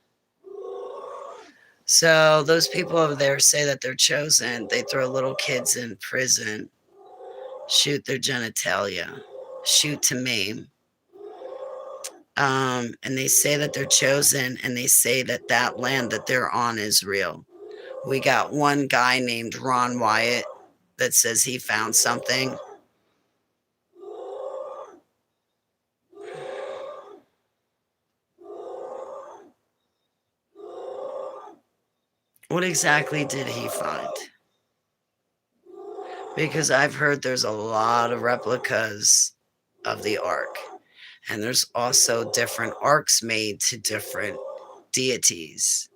So those people over there say that they're chosen. They throw little kids in prison, shoot their genitalia, shoot to maim. And they say that they're chosen, and they say that that land that they're on is real. We got one guy named Ron Wyatt that says he found something. What exactly did he find? Because I've heard there's a lot of replicas of the ark. And there's also different arks made to different deities.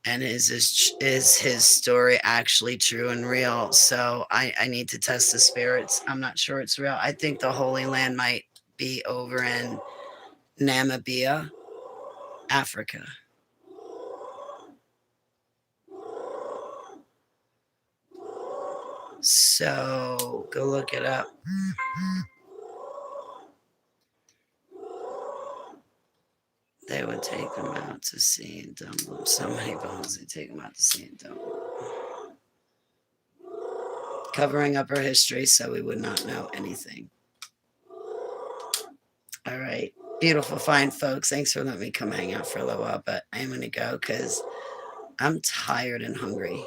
And is his story actually true and real? So I need to test the spirits. I'm not sure it's real. I think the Holy Land might be over in Namibia, Africa. So go look it up. They would take them out to sea and dump them. So many bones, they take them out to sea and dump them. Covering up our history so we would not know anything. All right. Beautiful, fine folks. Thanks for letting me come hang out for a little while, but I'm going to go because I'm tired and hungry.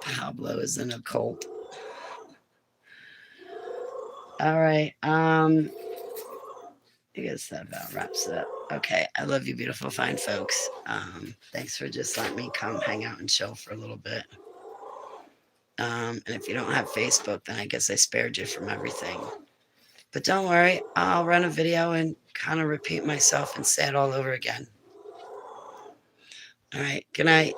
Pablo is in a cult. All right. I guess that about wraps it up. Okay. I love you, beautiful, fine folks. Thanks for just letting me come hang out and chill for a little bit. And if you don't have Facebook, then I guess I spared you from everything. But don't worry, I'll run a video and kind of repeat myself and say it all over again. All right. Good night.